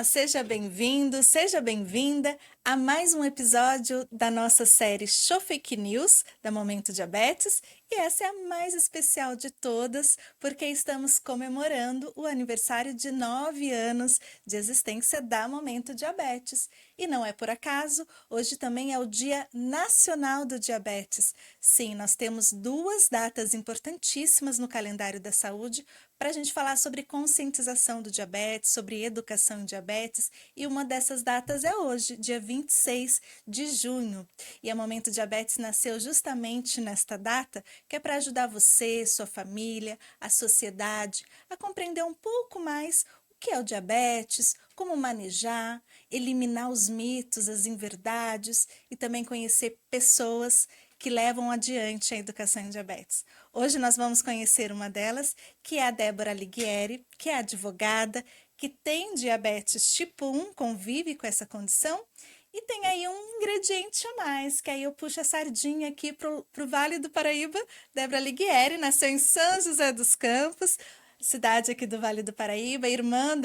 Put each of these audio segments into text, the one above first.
seja bem-vindo, seja bem-vinda a mais um episódio da nossa série Show Fake News da Momento Diabetes. E essa é a mais especial de todas, porque estamos comemorando o aniversário de 9 anos de existência da Momento Diabetes. E não é por acaso, hoje também é o Dia Nacional do Diabetes. Sim, nós temos duas datas importantíssimas no calendário da saúde para a gente falar sobre conscientização do diabetes, sobre educação em diabetes, e uma dessas datas é hoje, dia 26 de junho. E a Momento Diabetes nasceu justamente nesta data, que é para ajudar você, sua família, a sociedade a compreender um pouco mais o que é o diabetes, como manejar, eliminar os mitos, as inverdades e também conhecer pessoas que levam adiante a educação em diabetes. Hoje nós vamos conhecer uma delas, que é a Débora Alighieri, que é advogada, que tem diabetes tipo 1, convive com essa condição, e tem aí um ingrediente a mais, que aí eu puxo a sardinha aqui para o Vale do Paraíba. Débora Alighieri nasceu em São José dos Campos, cidade aqui do Vale do Paraíba, irmã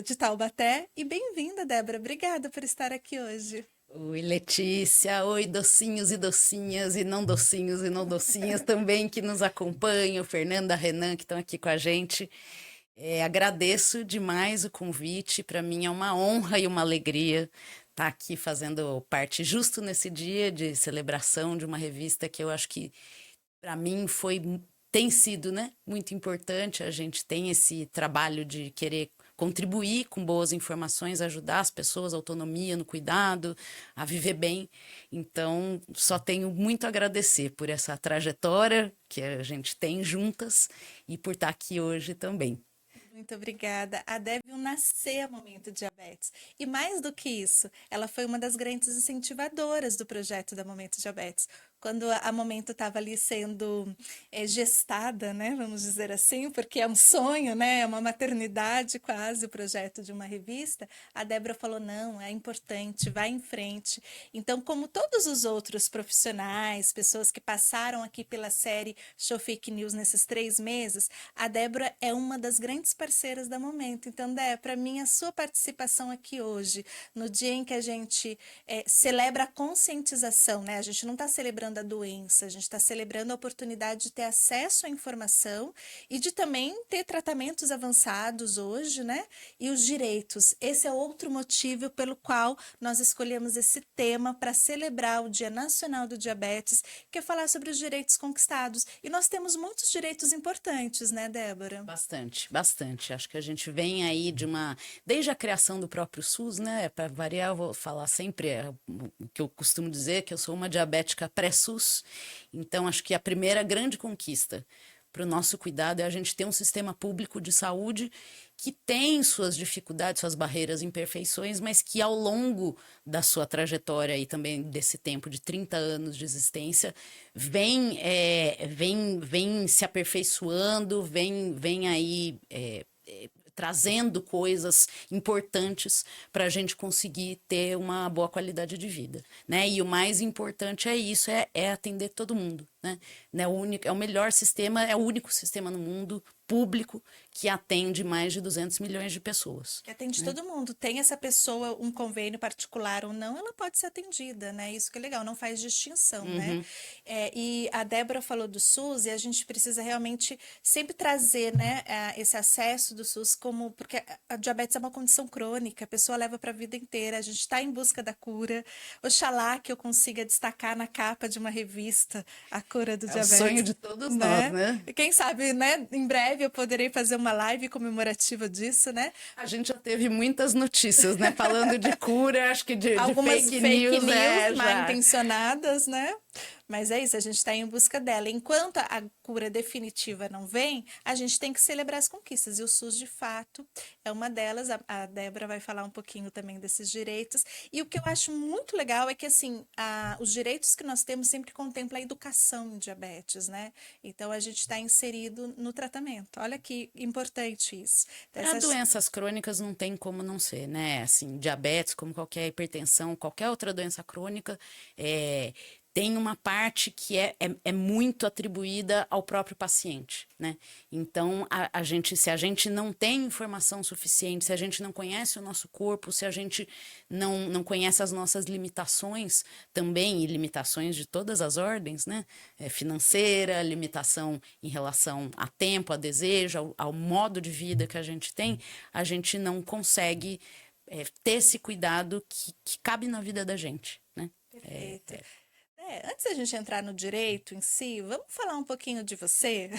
de Taubaté. E bem-vinda, Débora. Obrigada por estar aqui hoje. Oi, Letícia. Oi, docinhos e docinhas, e não docinhas também que nos acompanham, Fernanda, Renan, que estão aqui com a gente. Agradeço demais o convite. Para mim é uma honra e uma alegria estar aqui fazendo parte justo nesse dia de celebração de uma revista que eu acho que para mim tem sido, né, muito importante. A gente tem esse trabalho de querer contribuir com boas informações, ajudar as pessoas, a autonomia no cuidado, a viver bem. Então, só tenho muito a agradecer por essa trajetória que a gente tem juntas e por estar aqui hoje também. Muito obrigada. A Deb viu nascer a Momento Diabetes. E mais do que isso, ela foi uma das grandes incentivadoras do projeto da Momento Diabetes. Quando a Momento estava ali sendo gestada, né, vamos dizer assim, porque é um sonho, né, é uma maternidade quase o projeto de uma revista, a Débora falou, não, é importante, vai em frente. Então, como todos os outros profissionais, pessoas que passaram aqui pela série Show Fake News nesses 3 meses, a Débora é uma das grandes parceiras da Momento. Então, Dé, para mim, a sua participação aqui hoje, no dia em que a gente celebra a conscientização, né? A gente não está celebrando a doença, a gente está celebrando a oportunidade de ter acesso à informação e de também ter tratamentos avançados hoje, né? E os direitos. Esse é outro motivo pelo qual nós escolhemos esse tema para celebrar o Dia Nacional do Diabetes, que é falar sobre os direitos conquistados. E nós temos muitos direitos importantes, né, Débora? Bastante, bastante. Acho que a gente vem aí desde a criação do próprio SUS, né? Para variar, eu vou falar sempre o que eu costumo dizer, que eu sou uma diabética pré-SUS. Então, acho que a primeira grande conquista para o nosso cuidado é a gente ter um sistema público de saúde que tem suas dificuldades, suas barreiras, imperfeições, mas que ao longo da sua trajetória e também desse tempo de 30 anos de existência, vem se aperfeiçoando, vem aí trazendo coisas importantes para a gente conseguir ter uma boa qualidade de vida, né? E o mais importante é isso, é atender todo mundo, né? É o melhor sistema, é o único sistema no mundo público que atende mais de 200 milhões de pessoas. Que atende Né? todo mundo. Tem essa pessoa um convênio particular ou não, ela pode ser atendida, né? Isso que é legal, não faz distinção, né? Uhum. E a Débora falou do SUS e a gente precisa realmente sempre trazer, né, esse acesso do SUS como porque a diabetes é uma condição crônica, a pessoa leva para a vida inteira. A gente está em busca da cura. Oxalá que eu consiga destacar na capa de uma revista a cura do É o sonho diabetes. de todos nós, Né? né? E quem sabe, né? Em breve eu poderei fazer uma live comemorativa disso, né? A gente já teve muitas notícias, né? Falando de cura, acho que de Algumas fake fake news, news mal já. intencionadas, né? Mas é isso, a gente está em busca dela. Enquanto a cura definitiva não vem, a gente tem que celebrar as conquistas. E o SUS, de fato, é uma delas. A Débora vai falar um pouquinho também desses direitos. E o que eu acho muito legal é que, assim, os direitos que nós temos sempre contemplam a educação em diabetes, né? Então, a gente está inserido no tratamento. Olha que importante isso. Então, Para doenças crônicas não tem como não ser, né? Assim, diabetes, como qualquer hipertensão, qualquer outra doença crônica, é, tem uma parte que é muito atribuída ao próprio paciente, né? Então, se a gente não tem informação suficiente, se a gente não conhece o nosso corpo, se a gente não conhece as nossas limitações também, e limitações de todas as ordens, né? Financeira, limitação em relação a tempo, a desejo, ao modo de vida que a gente não consegue ter esse cuidado que cabe na vida da gente, né? Perfeito. Antes da gente entrar no direito em si, vamos falar um pouquinho de você?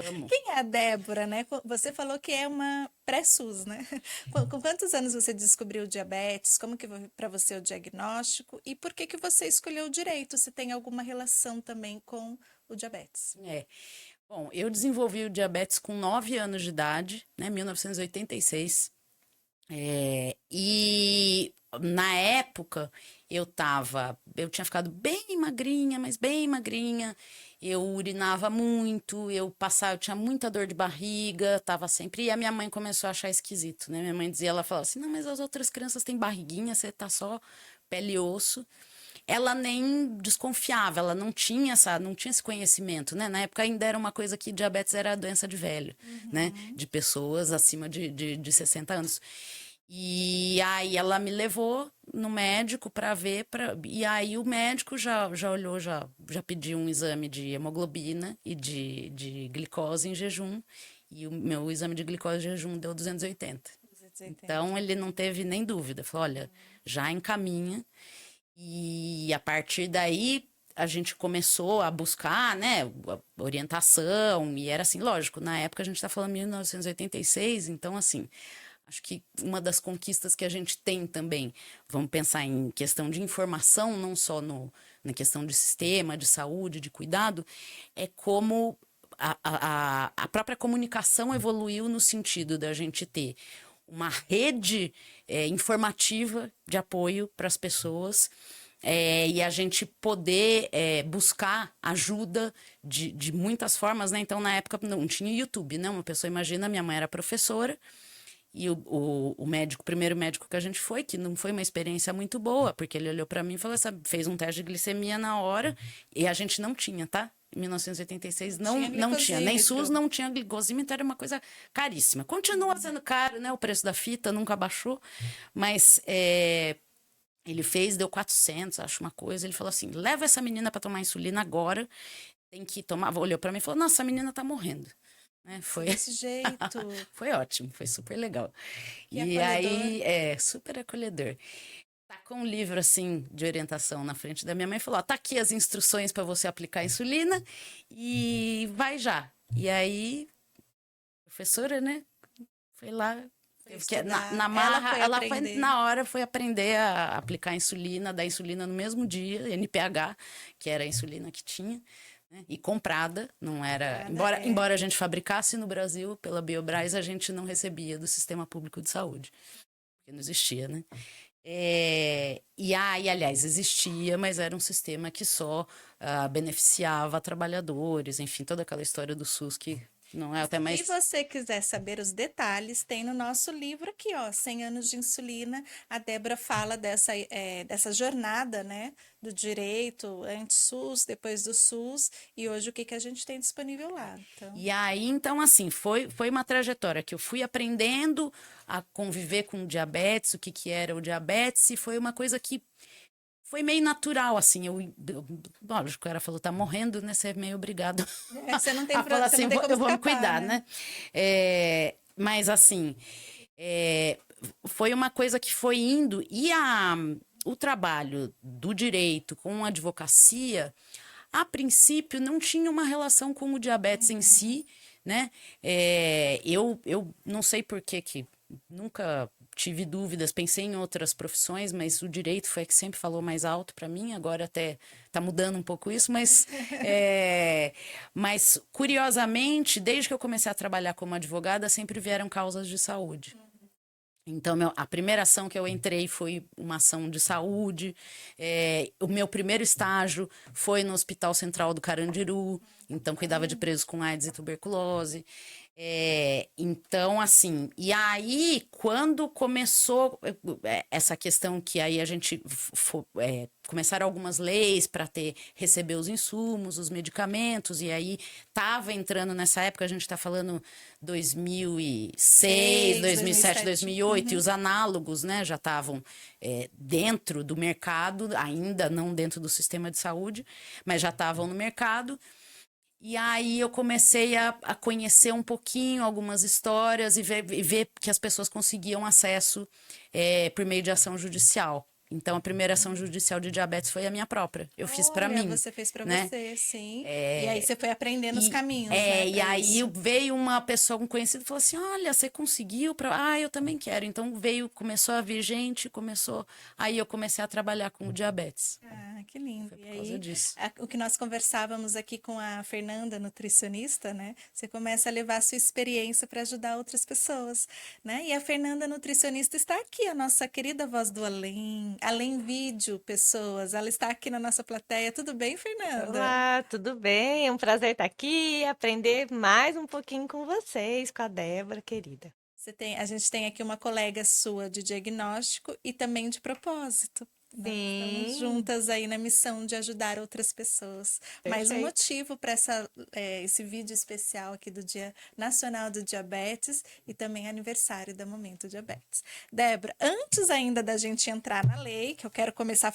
Amo. Quem é a Débora, né? Você falou que é uma pré-SUS, né? Com quantos anos você descobriu o diabetes? Como que foi para você o diagnóstico? E por que que você escolheu o direito? Se tem alguma relação também com o diabetes? Bom, eu desenvolvi o diabetes com 9 anos de idade, né? 1986. E na época eu tinha ficado bem magrinha, mas bem magrinha. Eu urinava muito, eu tinha muita dor de barriga, tava sempre. E a minha mãe começou a achar esquisito, né? Minha mãe dizia, ela falava assim: não, mas as outras crianças têm barriguinha, você tá só pele e osso. Ela nem desconfiava, ela não tinha esse conhecimento, né? Na época ainda era uma coisa que diabetes era doença de velho, né? De pessoas acima de 60 anos. E aí ela me levou no médico para ver, e aí o médico já olhou, já pediu um exame de hemoglobina e de glicose em jejum, e o meu exame de glicose em jejum deu 280. 280. Então ele não teve nem dúvida, falou, olha, já encaminha, e a partir daí a gente começou a buscar, né, orientação, e era assim, lógico, na época a gente tá falando 1986, então assim, acho que uma das conquistas que a gente tem também, vamos pensar em questão de informação, não só na questão de sistema, de saúde, de cuidado, é como a própria comunicação evoluiu no sentido da gente ter uma rede informativa de apoio para as pessoas. E a gente poder buscar ajuda de muitas formas, né? Então, na época, não tinha YouTube, né? Uma pessoa, imagina, minha mãe era professora, e o médico, o primeiro médico que a gente foi, que não foi uma experiência muito boa, porque ele olhou para mim e falou, fez um teste de glicemia na hora, e a gente não tinha, tá? Em 1986 não tinha, nem SUS não tinha glicosímetro, era uma coisa caríssima. Continua sendo caro, né? O preço da fita nunca baixou, mas ele deu 400, acho uma coisa. Ele falou assim: leva essa menina para tomar insulina agora, tem que tomar. Olhou para mim e falou: nossa, a menina tá morrendo. Foi desse jeito. Foi ótimo, foi super legal. Que E acolhedor. aí, super acolhedor. Tá com um livro assim de orientação na frente da minha mãe e falou: ó, tá aqui as instruções para você aplicar a insulina e vai já. E aí, professora, né? Foi lá. Na marra, ela foi na hora foi aprender a aplicar insulina, dar insulina no mesmo dia, NPH, que era a insulina que tinha. Né? E comprada, não era. Embora a gente fabricasse no Brasil pela Biobras, a gente não recebia do Sistema Público de Saúde, porque não existia, né? E aí, aliás, existia, mas era um sistema que só beneficiava trabalhadores, enfim, toda aquela história do SUS que não é até mais. Se você quiser saber os detalhes, tem no nosso livro aqui, ó, 100 anos de insulina. A Débora fala dessa jornada, né, do direito antes-SUS, depois do SUS, e hoje o que a gente tem disponível lá. Então... E aí, então, assim, foi uma trajetória que eu fui aprendendo a conviver com o diabetes, o que era o diabetes, e foi uma coisa que foi meio natural, assim, lógico, o cara falou, tá morrendo, né, você é meio obrigado você não tem a falar assim, eu vou me cuidar, né? Mas, assim, foi uma coisa que foi indo, e o trabalho do direito com a advocacia, a princípio, não tinha uma relação com o diabetes em si, né, eu não sei por que nunca tive dúvidas, pensei em outras profissões, mas o direito foi a que sempre falou mais alto para mim, agora até tá mudando um pouco isso, mas curiosamente, desde que eu comecei a trabalhar como advogada, sempre vieram causas de saúde. Então, a primeira ação que eu entrei foi uma ação de saúde. O meu primeiro estágio foi no Hospital Central do Carandiru, então cuidava de presos com AIDS e tuberculose. Então, assim, e aí, quando começou essa questão que aí a gente começaram algumas leis para receber os insumos, os medicamentos, e aí estava entrando nessa época, a gente está falando 2006, 2007, 2008, e os análogos, né, já estavam dentro do mercado, ainda não dentro do sistema de saúde, mas já estavam no mercado. E aí eu comecei a conhecer um pouquinho algumas histórias e ver que as pessoas conseguiam acesso por meio de ação judicial. Então, a primeira ação judicial de diabetes foi a minha própria. Eu fiz para mim. Você fez para né? você, sim. E aí você foi aprendendo os caminhos, E aí veio uma pessoa, um conhecido, e falou assim, olha, você conseguiu? Eu também quero. Então, começou a vir gente, aí eu comecei a trabalhar com o diabetes. Ah, que lindo. Foi por causa disso. O que nós conversávamos aqui com a Fernanda, nutricionista, né? Você começa a levar a sua experiência para ajudar outras pessoas, né? E a Fernanda, nutricionista, está aqui, a nossa querida voz do Além Vídeo, pessoas. Ela está aqui na nossa plateia. Tudo bem, Fernanda? Olá, tudo bem? É um prazer estar aqui e aprender mais um pouquinho com vocês, com a Débora, querida. A gente tem aqui uma colega sua de diagnóstico e também de propósito. Nós estamos Sim, juntas aí na missão de ajudar outras pessoas. Mais um perfeito. motivo para esse vídeo especial aqui do Dia Nacional do Diabetes e também aniversário da Momento Diabetes. Débora, antes ainda da gente entrar na lei, que eu quero começar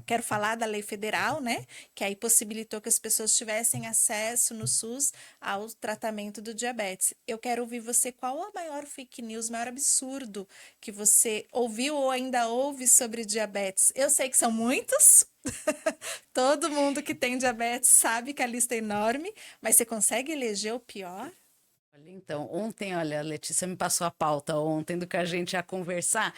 quero falar da lei federal, né? Que aí possibilitou que as pessoas tivessem acesso no SUS ao tratamento do diabetes. Eu quero ouvir você, qual a maior fake news, o maior absurdo que você ouviu ou ainda ouve sobre diabetes? Eu sei que são muitos. Todo mundo que tem diabetes sabe que a lista é enorme, mas você consegue eleger o pior? Então, ontem, olha, a Letícia me passou a pauta ontem do que a gente ia conversar.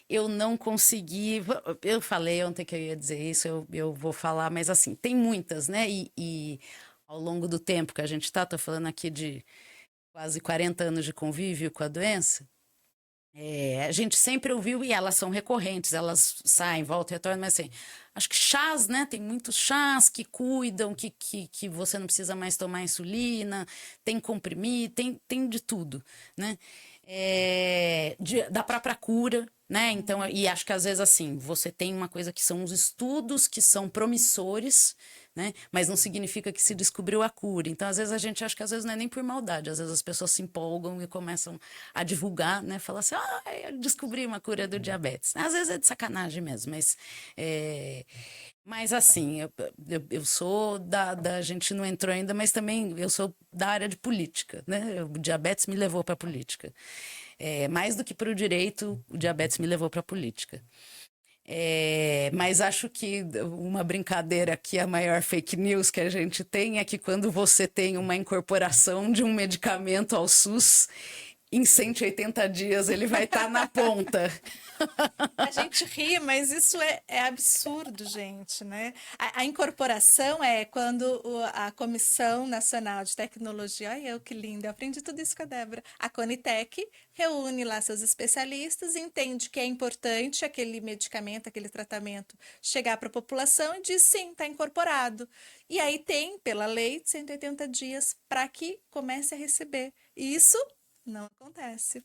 Eu não consegui. Eu falei ontem que eu ia dizer isso, eu vou falar, mas assim, tem muitas, né? E ao longo do tempo que a gente tô falando aqui de quase 40 anos de convívio com a doença. A gente sempre ouviu, e elas são recorrentes, elas saem, voltam e retornam, mas assim, acho que chás, né? Tem muitos chás que cuidam, que você não precisa mais tomar insulina, tem comprimido, tem de tudo, né? Da própria cura, né? Então, e acho que às vezes assim, você tem uma coisa que são os estudos que são promissores, né? Mas não significa que se descobriu a cura. Então, às vezes a gente acha que às vezes não é nem por maldade, às vezes as pessoas se empolgam e começam a divulgar, né? Falar assim, eu descobri uma cura do diabetes. Às vezes é de sacanagem mesmo, mas assim, eu sou a gente não entrou ainda, mas também eu sou da área de política, né? O diabetes me levou para a política. Mais do que para o direito, o diabetes me levou para a política. Mas acho que uma brincadeira aqui, a maior fake news que a gente tem é que quando você tem uma incorporação de um medicamento ao SUS, em 180 dias ele vai estar na ponta. A gente ri, mas isso é absurdo, gente, né? A incorporação é quando a Comissão Nacional de Tecnologia, olha eu que linda, eu aprendi tudo isso com a Débora, a Conitec reúne lá seus especialistas, entende que é importante aquele medicamento, aquele tratamento chegar para a população e diz sim, está incorporado. E aí tem, pela lei, 180 dias para que comece a receber. E isso não acontece.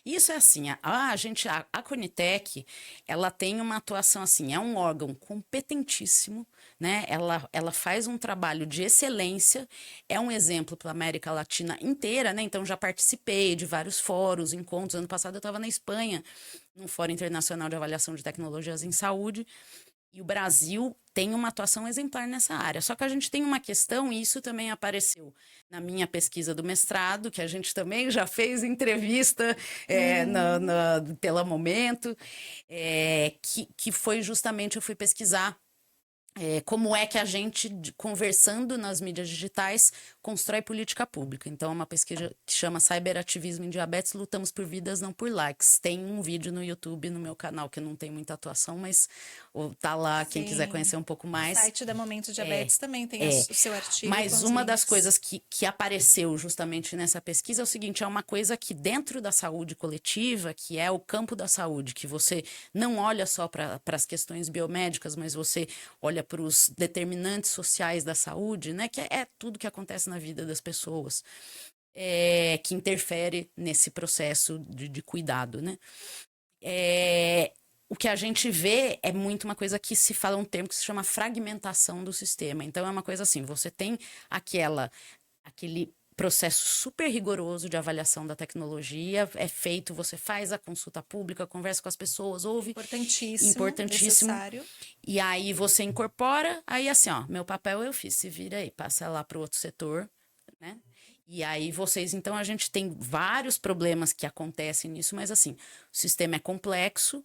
Isso é assim, a Conitec, ela tem uma atuação assim, é um órgão competentíssimo, né? Ela faz um trabalho de excelência, é um exemplo para a América Latina inteira, né? Então já participei de vários fóruns, encontros. Ano passado eu estava na Espanha, num Fórum Internacional de Avaliação de Tecnologias em Saúde. E o Brasil tem uma atuação exemplar nessa área. Só que a gente tem uma questão, e isso também apareceu na minha pesquisa do mestrado, que a gente também já fez entrevista pela Momento, que foi justamente, eu fui pesquisar como é que a gente, conversando nas mídias digitais, constrói política pública. Então, é uma pesquisa que chama Cyberativismo em Diabetes, Lutamos por Vidas, não por Likes. Tem um vídeo no YouTube, no meu canal, que não tem muita atuação, mas tá lá, quem quiser conhecer um pouco mais. O site da Momento Diabetes também tem o seu artigo. Mas uma das coisas que apareceu justamente nessa pesquisa é o seguinte, é uma coisa que dentro da saúde coletiva, que é o campo da saúde, que você não olha só para as questões biomédicas, mas você olha para os determinantes sociais da saúde, né? Que é tudo que acontece na vida das pessoas, que interfere nesse processo de cuidado, né? o que a gente vê é muito uma coisa que se fala um termo que se chama fragmentação do sistema. Então, é uma coisa assim, você tem aquele processo super rigoroso de avaliação da tecnologia, é feito, você faz a consulta pública, conversa com as pessoas, ouve. Importantíssimo, necessário. E aí você incorpora, aí assim, ó, meu papel eu fiz, se vira aí, passa lá para o outro setor, né? E aí então a gente tem vários problemas que acontecem nisso, mas assim, o sistema é complexo,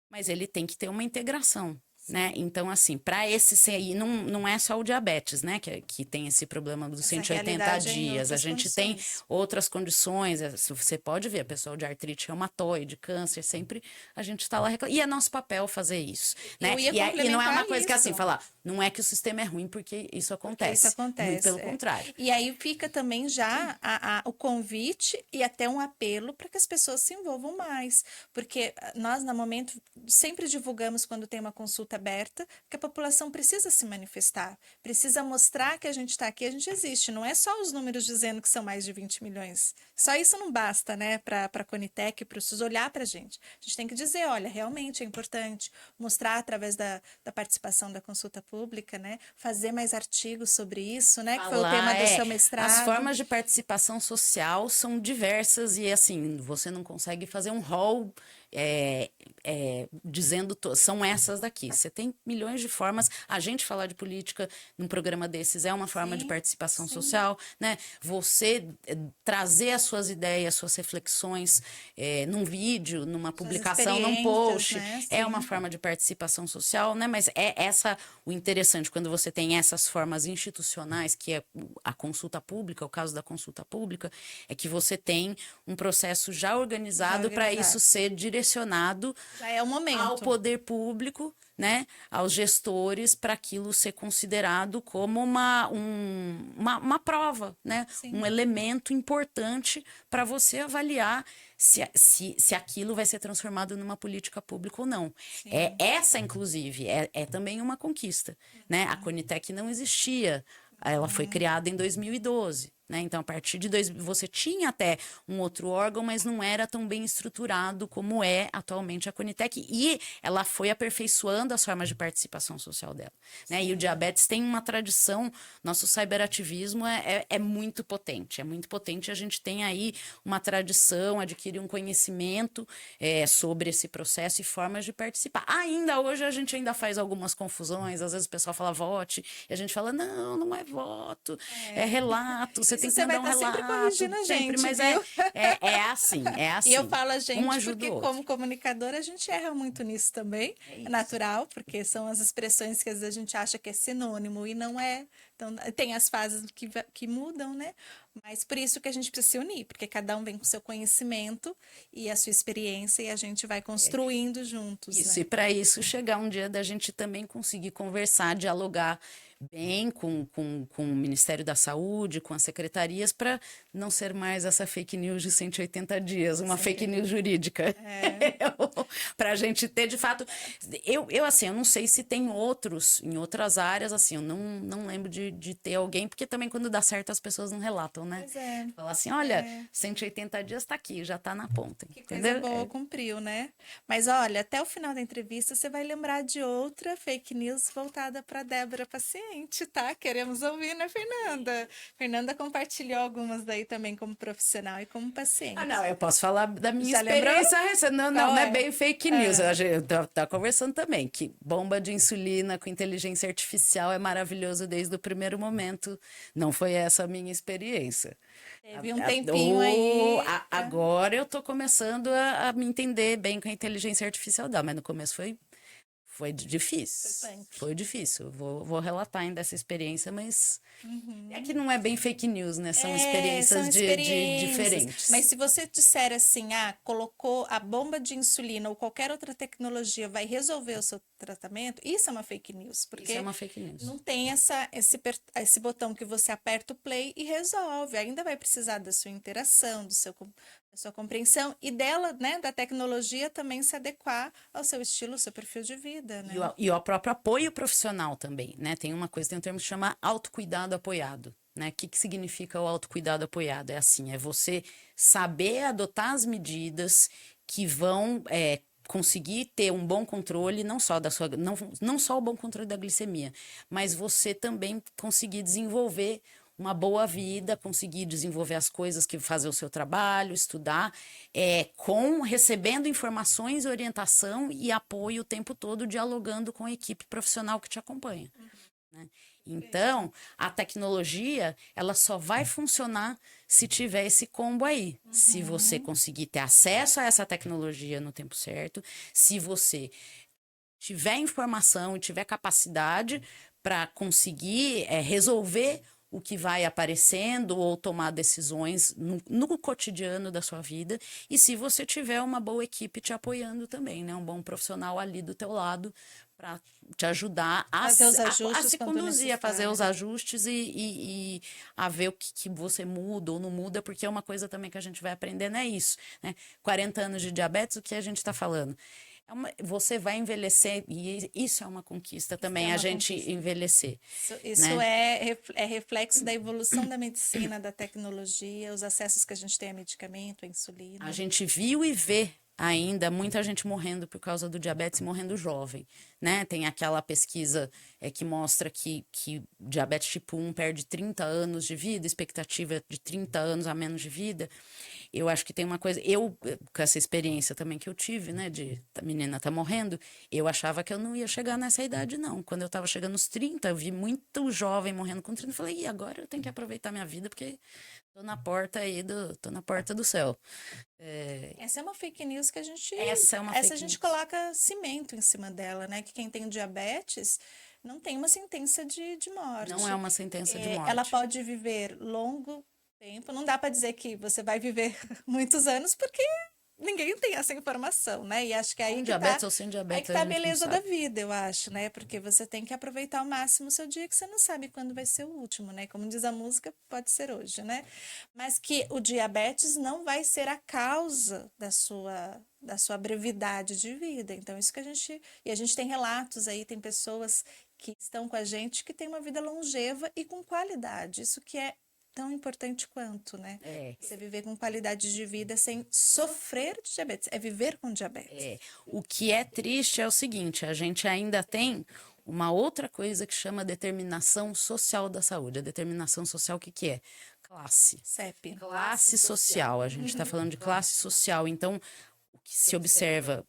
mas ele tem que ter uma integração. Né? Então, assim, para esse CI, não é só o diabetes, né? Que tem esse problema dos 180 dias. A gente tem outras condições. Você pode ver, pessoal de artrite reumatoide, câncer, sempre a gente está lá reclamando. E é nosso papel fazer isso. Né? E não é uma coisa que assim, falar, não é que o sistema é ruim porque isso acontece. Isso acontece. Muito pelo contrário. E aí fica também já o convite e até um apelo para que as pessoas se envolvam mais. Porque nós, no momento, sempre divulgamos quando tem uma consulta aberta, que a população precisa se manifestar, precisa mostrar que a gente está aqui, a gente existe. Não é só os números dizendo que são mais de 20 milhões. Só isso não basta, né, para a Conitec, para o SUS olhar para a gente. A gente tem que dizer, olha, realmente é importante mostrar através da participação da consulta pública, né, fazer mais artigos sobre isso, né, que foi o tema do seu mestrado. As formas de participação social são diversas e, assim, você não consegue fazer um rol dizendo são essas daqui. Você tem milhões de formas. A gente falar de política num programa desses é uma forma de participação social, né? Você trazer as suas ideias, suas reflexões num vídeo, numa publicação, num post, né? É uma forma de participação social, né? Mas o interessante quando você tem essas formas institucionais, que é a consulta pública, o caso da consulta pública, é que você tem um processo já organizado para isso ser direcionado ao poder público, né, aos gestores, para aquilo ser considerado como uma prova, né, um elemento importante para você avaliar se aquilo vai ser transformado numa política pública ou não. Essa, inclusive, é também uma conquista. Né? A Conitec não existia, ela foi criada em 2012. Né? Então, a partir de você tinha até um outro órgão, mas não era tão bem estruturado como é atualmente a Conitec. E ela foi aperfeiçoando as formas de participação social dela. Né? E o diabetes tem uma tradição, nosso cyberativismo é muito potente. É muito potente. A gente tem aí uma tradição, adquirir um conhecimento sobre esse processo e formas de participar. Ainda hoje a gente ainda faz algumas confusões. Às vezes o pessoal fala vote, e a gente fala, não é voto, é relato, você tem que mandar um relato. Sempre corrigindo a gente, mas é assim. E eu falo a gente porque como comunicadora a gente erra muito nisso também. É natural, porque são as expressões que às vezes a gente acha que é sinônimo e não é. Então, tem as fases que mudam, né? Mas por isso que a gente precisa se unir, porque cada um vem com o seu conhecimento e a sua experiência e a gente vai construindo juntos. Isso, né? E para isso chegar um dia da gente também conseguir conversar, dialogar bem com o Ministério da Saúde, com as secretarias, para não ser mais essa fake news de 180 dias, uma fake news jurídica. Para a gente ter, de fato... Eu não sei se tem em outras áreas, assim, eu não lembro de ter alguém, porque também quando dá certo as pessoas não relatam, né? Pois Falar assim, olha, 180 dias está aqui, já está na ponta. Que entendeu? coisa boa, cumpriu, né? Mas olha, até o final da entrevista você vai lembrar de outra fake news voltada para Débora paciente, tá? Queremos ouvir, né, Fernanda? Fernanda compartilhou algumas daí também como profissional e como paciente. Não, eu posso falar da minha Já experiência recente. Não é bem fake news. A gente tá conversando também que bomba de insulina com inteligência artificial é maravilhoso desde o primeiro momento. Não foi essa a minha experiência. Teve um tempinho aí. Agora eu tô começando a me entender bem com a inteligência artificial dela, mas no começo foi difícil. Foi difícil. Vou relatar ainda essa experiência, mas é que não é bem fake news, né? São experiências diferentes. Mas se você disser assim, colocou a bomba de insulina ou qualquer outra tecnologia vai resolver o seu tratamento, isso é uma fake news. Porque isso é uma fake news. Não tem esse botão que você aperta o play e resolve. Ainda vai precisar da sua interação, da sua compreensão e dela, né, da tecnologia também se adequar ao seu estilo, ao seu perfil de vida, né? E o próprio apoio profissional também, né? Tem um termo que chama autocuidado apoiado, né? O que significa o autocuidado apoiado? É assim, é você saber adotar as medidas que vão conseguir ter um bom controle, não só da sua, não só o bom controle da glicemia, mas você também conseguir desenvolver uma boa vida, conseguir desenvolver as coisas que fazer o seu trabalho, estudar, recebendo informações, orientação e apoio o tempo todo, dialogando com a equipe profissional que te acompanha. Né? Então, a tecnologia, ela só vai funcionar se tiver esse combo aí. Se você conseguir ter acesso a essa tecnologia no tempo certo, se você tiver informação e tiver capacidade para conseguir resolver o que vai aparecendo ou tomar decisões no cotidiano da sua vida, e se você tiver uma boa equipe te apoiando também, né? Um bom profissional ali do teu lado para te ajudar a se conduzir, a fazer os ajustes e a ver o que você muda ou não muda, porque é uma coisa também que a gente vai aprendendo, é isso, né? 40 anos de diabetes, o que a gente está falando? Você vai envelhecer, e isso é uma conquista também, a gente envelhecer. Isso né? é reflexo da evolução da medicina, da tecnologia, os acessos que a gente tem a medicamento, a insulina. A gente viu e vê ainda muita gente morrendo por causa do diabetes e morrendo jovem, né? Tem aquela pesquisa que mostra que diabetes tipo 1 perde 30 anos de vida, expectativa de 30 anos a menos de vida. Eu acho que tem uma coisa, com essa experiência também que eu tive, né, a menina tá morrendo, eu achava que eu não ia chegar nessa idade, não. Quando eu tava chegando nos 30, eu vi muito jovem morrendo com 30, eu falei, agora eu tenho que aproveitar minha vida, porque tô na porta do céu. Essa é uma fake news que a gente... Essa a gente coloca cimento em cima dela, né, que quem tem diabetes não tem uma sentença de morte. Não é uma sentença de morte. Ela pode viver longo tempo, não dá para dizer que você vai viver muitos anos, porque ninguém tem essa informação, né? E acho que aí com que diabetes tá, ou sem diabetes, aí que tá a gente não beleza da sabe. vida, eu acho, né? Porque você tem que aproveitar ao máximo o seu dia, que você não sabe quando vai ser o último, né? Como diz a música, pode ser hoje, né? Mas que o diabetes não vai ser a causa da sua brevidade de vida. Então, isso que a gente tem relatos aí, tem pessoas que estão com a gente que têm uma vida longeva e com qualidade. Isso que é tão importante quanto, né? Você viver com qualidade de vida sem sofrer de diabetes. É viver com diabetes. O que é triste é o seguinte, a gente ainda tem uma outra coisa que chama determinação social da saúde. A determinação social, o que é? Classe. CEP. Classe social. A gente está falando de classe social. Então, o que se observa,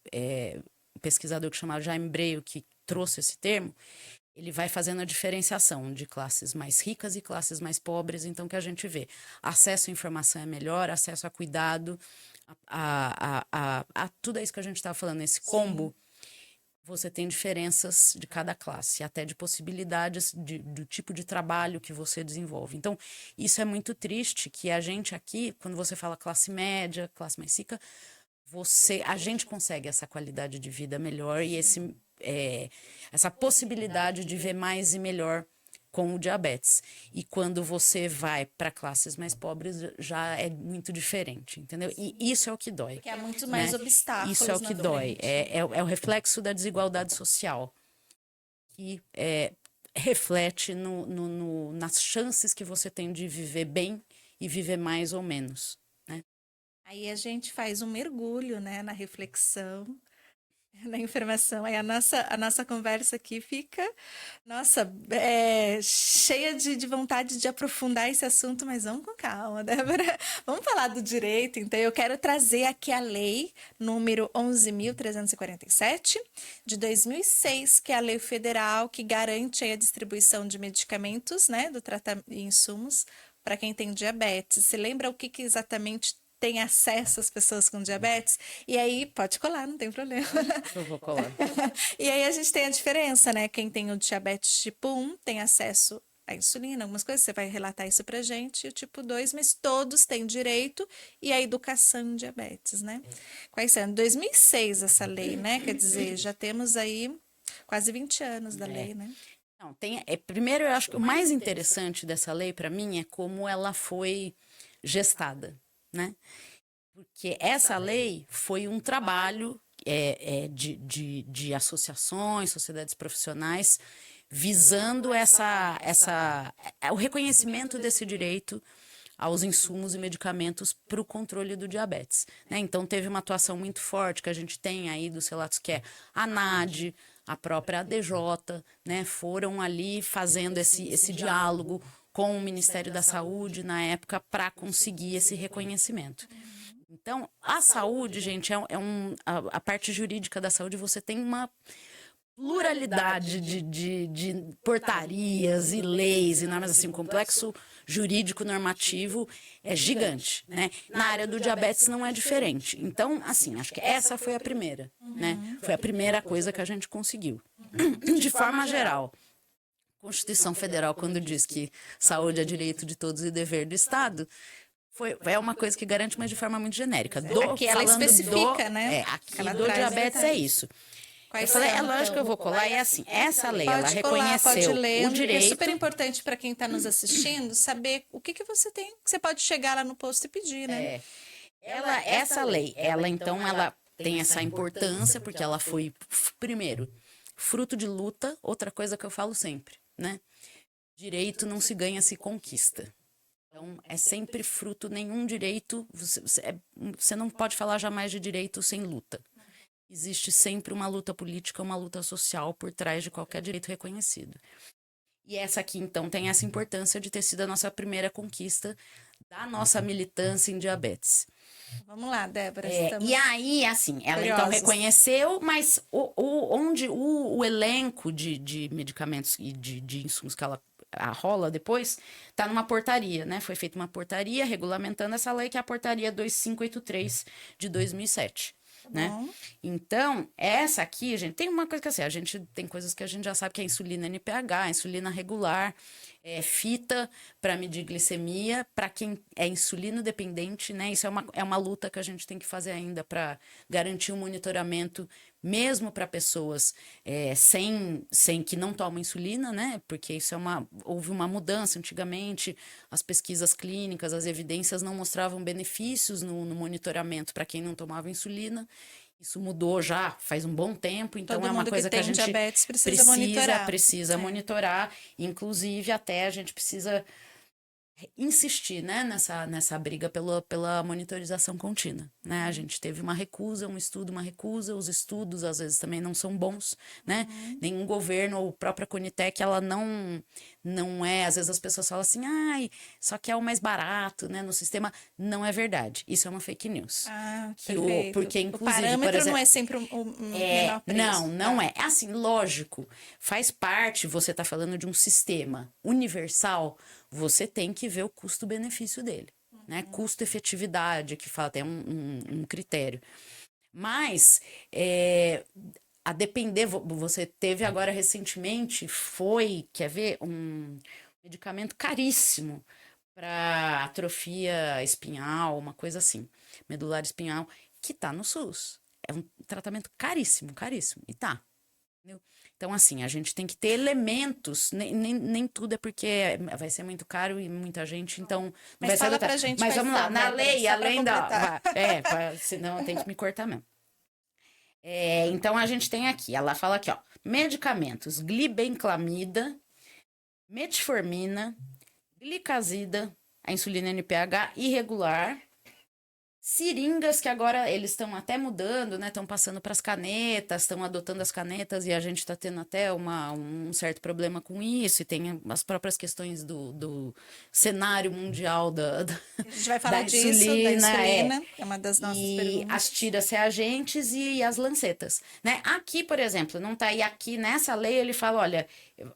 o pesquisador que chamava Jaime Breio, que trouxe esse termo, ele vai fazendo a diferenciação de classes mais ricas e classes mais pobres. Então, o que a gente vê? Acesso à informação é melhor, acesso a cuidado, a tudo isso que a gente estava falando, esse combo, você tem diferenças de cada classe, até de possibilidades do tipo de trabalho que você desenvolve. Então, isso é muito triste, que a gente aqui, quando você fala classe média, classe mais rica, a gente consegue essa qualidade de vida melhor e essa possibilidade de ver mais e melhor com o diabetes. E quando você vai para classes mais pobres, já é muito diferente, entendeu? E isso é o que dói. Que é muito mais obstáculos. Isso é o que dói. É o reflexo da desigualdade social, que reflete nas chances que você tem de viver bem e viver mais ou menos. Aí a gente faz um mergulho, né, na reflexão, na informação. Aí a nossa conversa aqui fica, nossa, cheia de vontade de aprofundar esse assunto, mas vamos com calma, Débora. Vamos falar do direito, então eu quero trazer aqui a lei número 11.347 de 2006, que é a lei federal que garante aí a distribuição de medicamentos, né, do tratamento e insumos para quem tem diabetes. Você lembra o que exatamente tem acesso às pessoas com diabetes? E aí, pode colar, não tem problema. Eu vou colar. E aí a gente tem a diferença, né? Quem tem o diabetes tipo 1 tem acesso à insulina, algumas coisas, você vai relatar isso pra gente, e o tipo 2, mas todos têm direito, e a educação em diabetes, né? Quais são? 2006 essa lei, né? Quer dizer, já temos aí quase 20 anos da lei, né? Não, primeiro, eu acho que o mais interessante dessa lei, para mim, é como ela foi gestada, né? Porque essa lei foi um trabalho de associações, sociedades profissionais, visando o reconhecimento desse direito aos insumos e medicamentos para o controle do diabetes, né? Então, teve uma atuação muito forte que a gente tem aí dos relatos que é a ANAD, a própria ADJ, né? Foram ali fazendo esse diálogo com o Ministério da Saúde na época para conseguir esse reconhecimento. Então, a saúde, gente, a parte jurídica da saúde, você tem uma pluralidade de portarias e leis e normas, assim, o complexo jurídico normativo é gigante, né? Na área do diabetes não é diferente. Então, assim, acho que essa foi a primeira, né? Foi a primeira coisa que a gente conseguiu. De forma geral, a Constituição Federal, quando diz que saúde é direito de todos e dever do Estado, é uma coisa que garante, mas de forma muito genérica. Aqui ela especifica, né? Aqui Ela do traz diabetes é isso. Eu falei, é lógico que eu vou colar, e é assim, essa lei, ela Pode colar, pode reconheceu ler. o direito. É super importante para quem está nos assistindo saber o que você tem, que você pode chegar lá no posto e pedir, né? Essa lei, então, ela tem essa importância, porque ela foi, primeiro, fruto de luta, outra coisa que eu falo sempre, né? Direito não se ganha, se conquista. Então, é sempre fruto, nenhum direito, você não pode falar jamais de direito sem luta. Existe sempre uma luta política, uma luta social por trás de qualquer direito reconhecido. E essa aqui, então, tem essa importância de ter sido a nossa primeira conquista da nossa militância em diabetes. Vamos lá, Débora. E aí, assim, ela então reconheceu, mas onde o elenco de medicamentos e de insumos que ela rola depois, está numa portaria, né? Foi feita uma portaria regulamentando essa lei, que é a portaria 2583 de 2007. Né? Então, essa aqui, gente, tem uma coisa que assim, a gente tem coisas que a gente já sabe que é insulina NPH, insulina regular, fita para medir glicemia, para quem é insulino dependente, né? Isso é uma luta que a gente tem que fazer ainda para garantir um monitoramento, mesmo para pessoas sem que não tomam insulina, né? Porque isso houve uma mudança antigamente, as pesquisas clínicas, as evidências não mostravam benefícios no monitoramento para quem não tomava insulina. Isso mudou já faz um bom tempo, então é uma coisa que a gente diabetes precisa monitorar. Inclusive, até a gente precisa insistir, né, nessa briga pela monitorização contínua, né? A gente teve uma recusa, um estudo, uma recusa, os estudos às vezes também não são bons, né? Nenhum governo ou própria Conitec, ela não é, às vezes as pessoas falam assim, só que é o mais barato, né, no sistema. Não é verdade, isso é uma fake news. Porque, inclusive, o parâmetro, por exemplo, não é sempre o menor preço. Não é. É assim, lógico, faz parte, você tá falando de um sistema universal, você tem que ver o custo-benefício dele, né? Custo-efetividade, que fala, tem um critério. Mas, a depender, você teve agora recentemente, quer ver, um medicamento caríssimo para atrofia espinhal, uma coisa assim, medular espinhal, que tá no SUS. É um tratamento caríssimo, e tá. Entendeu? Então, assim, a gente tem que ter elementos, nem tudo é porque vai ser muito caro e muita gente, então não vai fala ser pra gente. Mas vamos lá, na lei, além da... senão tem que me cortar mesmo. Então, a gente tem aqui, ela fala aqui, ó, medicamentos, glibenclamida, metformina, glicazida, a insulina NPH irregular, seringas, que agora eles estão até mudando, né? Estão passando para as canetas, estão adotando as canetas, e a gente está tendo até um certo problema com isso, e tem as próprias questões do cenário mundial a gente vai falar disso, insulina, da insulina, que é uma das nossas perguntas. As tiras reagentes e as lancetas, né? Aqui, por exemplo, não tá aí, aqui nessa lei ele fala, olha,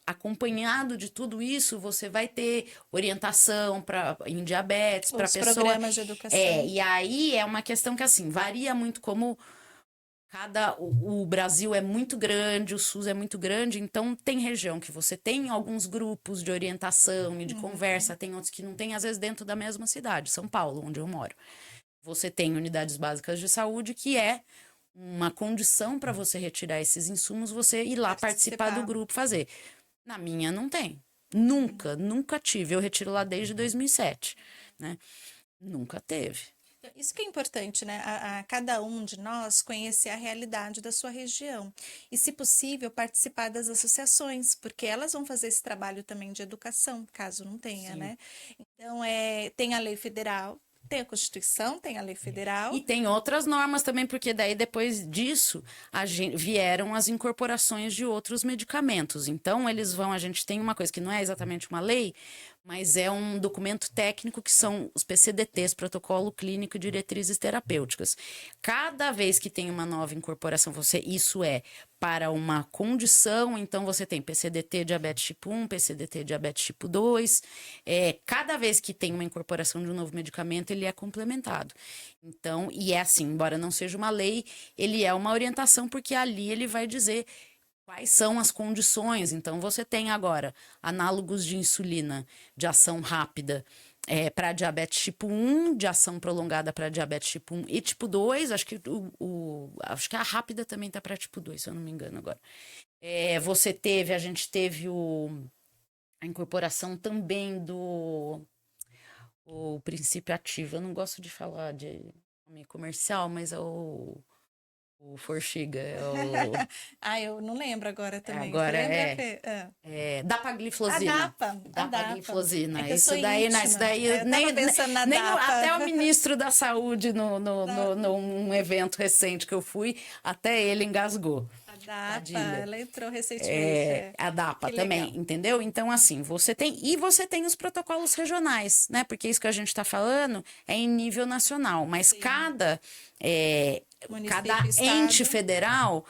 acompanhado de tudo isso, você vai ter orientação em diabetes para pessoa. Programas de educação. E aí é uma questão que, assim, varia muito como o Brasil é muito grande, o SUS é muito grande, então tem região que você tem alguns grupos de orientação e de conversa, tem outros que não tem, às vezes dentro da mesma cidade, São Paulo, onde eu moro. Você tem unidades básicas de saúde, que é uma condição para você retirar esses insumos, você ir lá participar do grupo, fazer. Na minha não tem. Nunca tive. Eu retiro lá desde 2007, né? Nunca teve. Isso que é importante, né? A cada um de nós conhecer a realidade da sua região. E, se possível, participar das associações, porque elas vão fazer esse trabalho também de educação, caso não tenha, Sim. né? Então, tem a lei federal, tem a Constituição, tem a lei E federal. tem outras normas também, porque daí depois disso vieram as incorporações de outros medicamentos. Então, a gente tem uma coisa que não é exatamente uma lei, mas é um documento técnico que são os PCDTs, Protocolo Clínico e Diretrizes Terapêuticas. Cada vez que tem uma nova incorporação, isso é para uma condição, então você tem PCDT diabetes tipo 1, PCDT diabetes tipo 2. Cada vez que tem uma incorporação de um novo medicamento, ele é complementado. Então, e é assim, embora não seja uma lei, ele é uma orientação, porque ali ele vai dizer quais são as condições. Então, você tem agora análogos de insulina de ação rápida para diabetes tipo 1, de ação prolongada para diabetes tipo 1 e tipo 2. Acho que, acho que a rápida também está para tipo 2, se eu não me engano agora. A gente teve a incorporação também do o princípio ativo. Eu não gosto de falar de nome comercial, mas é o Forxiga. Eu não lembro agora também. Você Agora lembra, Fê? A dapagliflozina. DAPA, a DAPA. É Dapagliflozina. que eu sou Isso daí, isso íntima. daí Eu tava pensando na nem DAPA. até o ministro da Saúde, num evento recente que eu fui, até ele engasgou. A DAPA, Tadinha. ela entrou recentemente. A DAPA Que também, legal. entendeu? Então, assim, você tem os protocolos regionais, né? Porque isso que a gente está falando é em nível nacional, mas Sim. cada Município, ente estado. federal,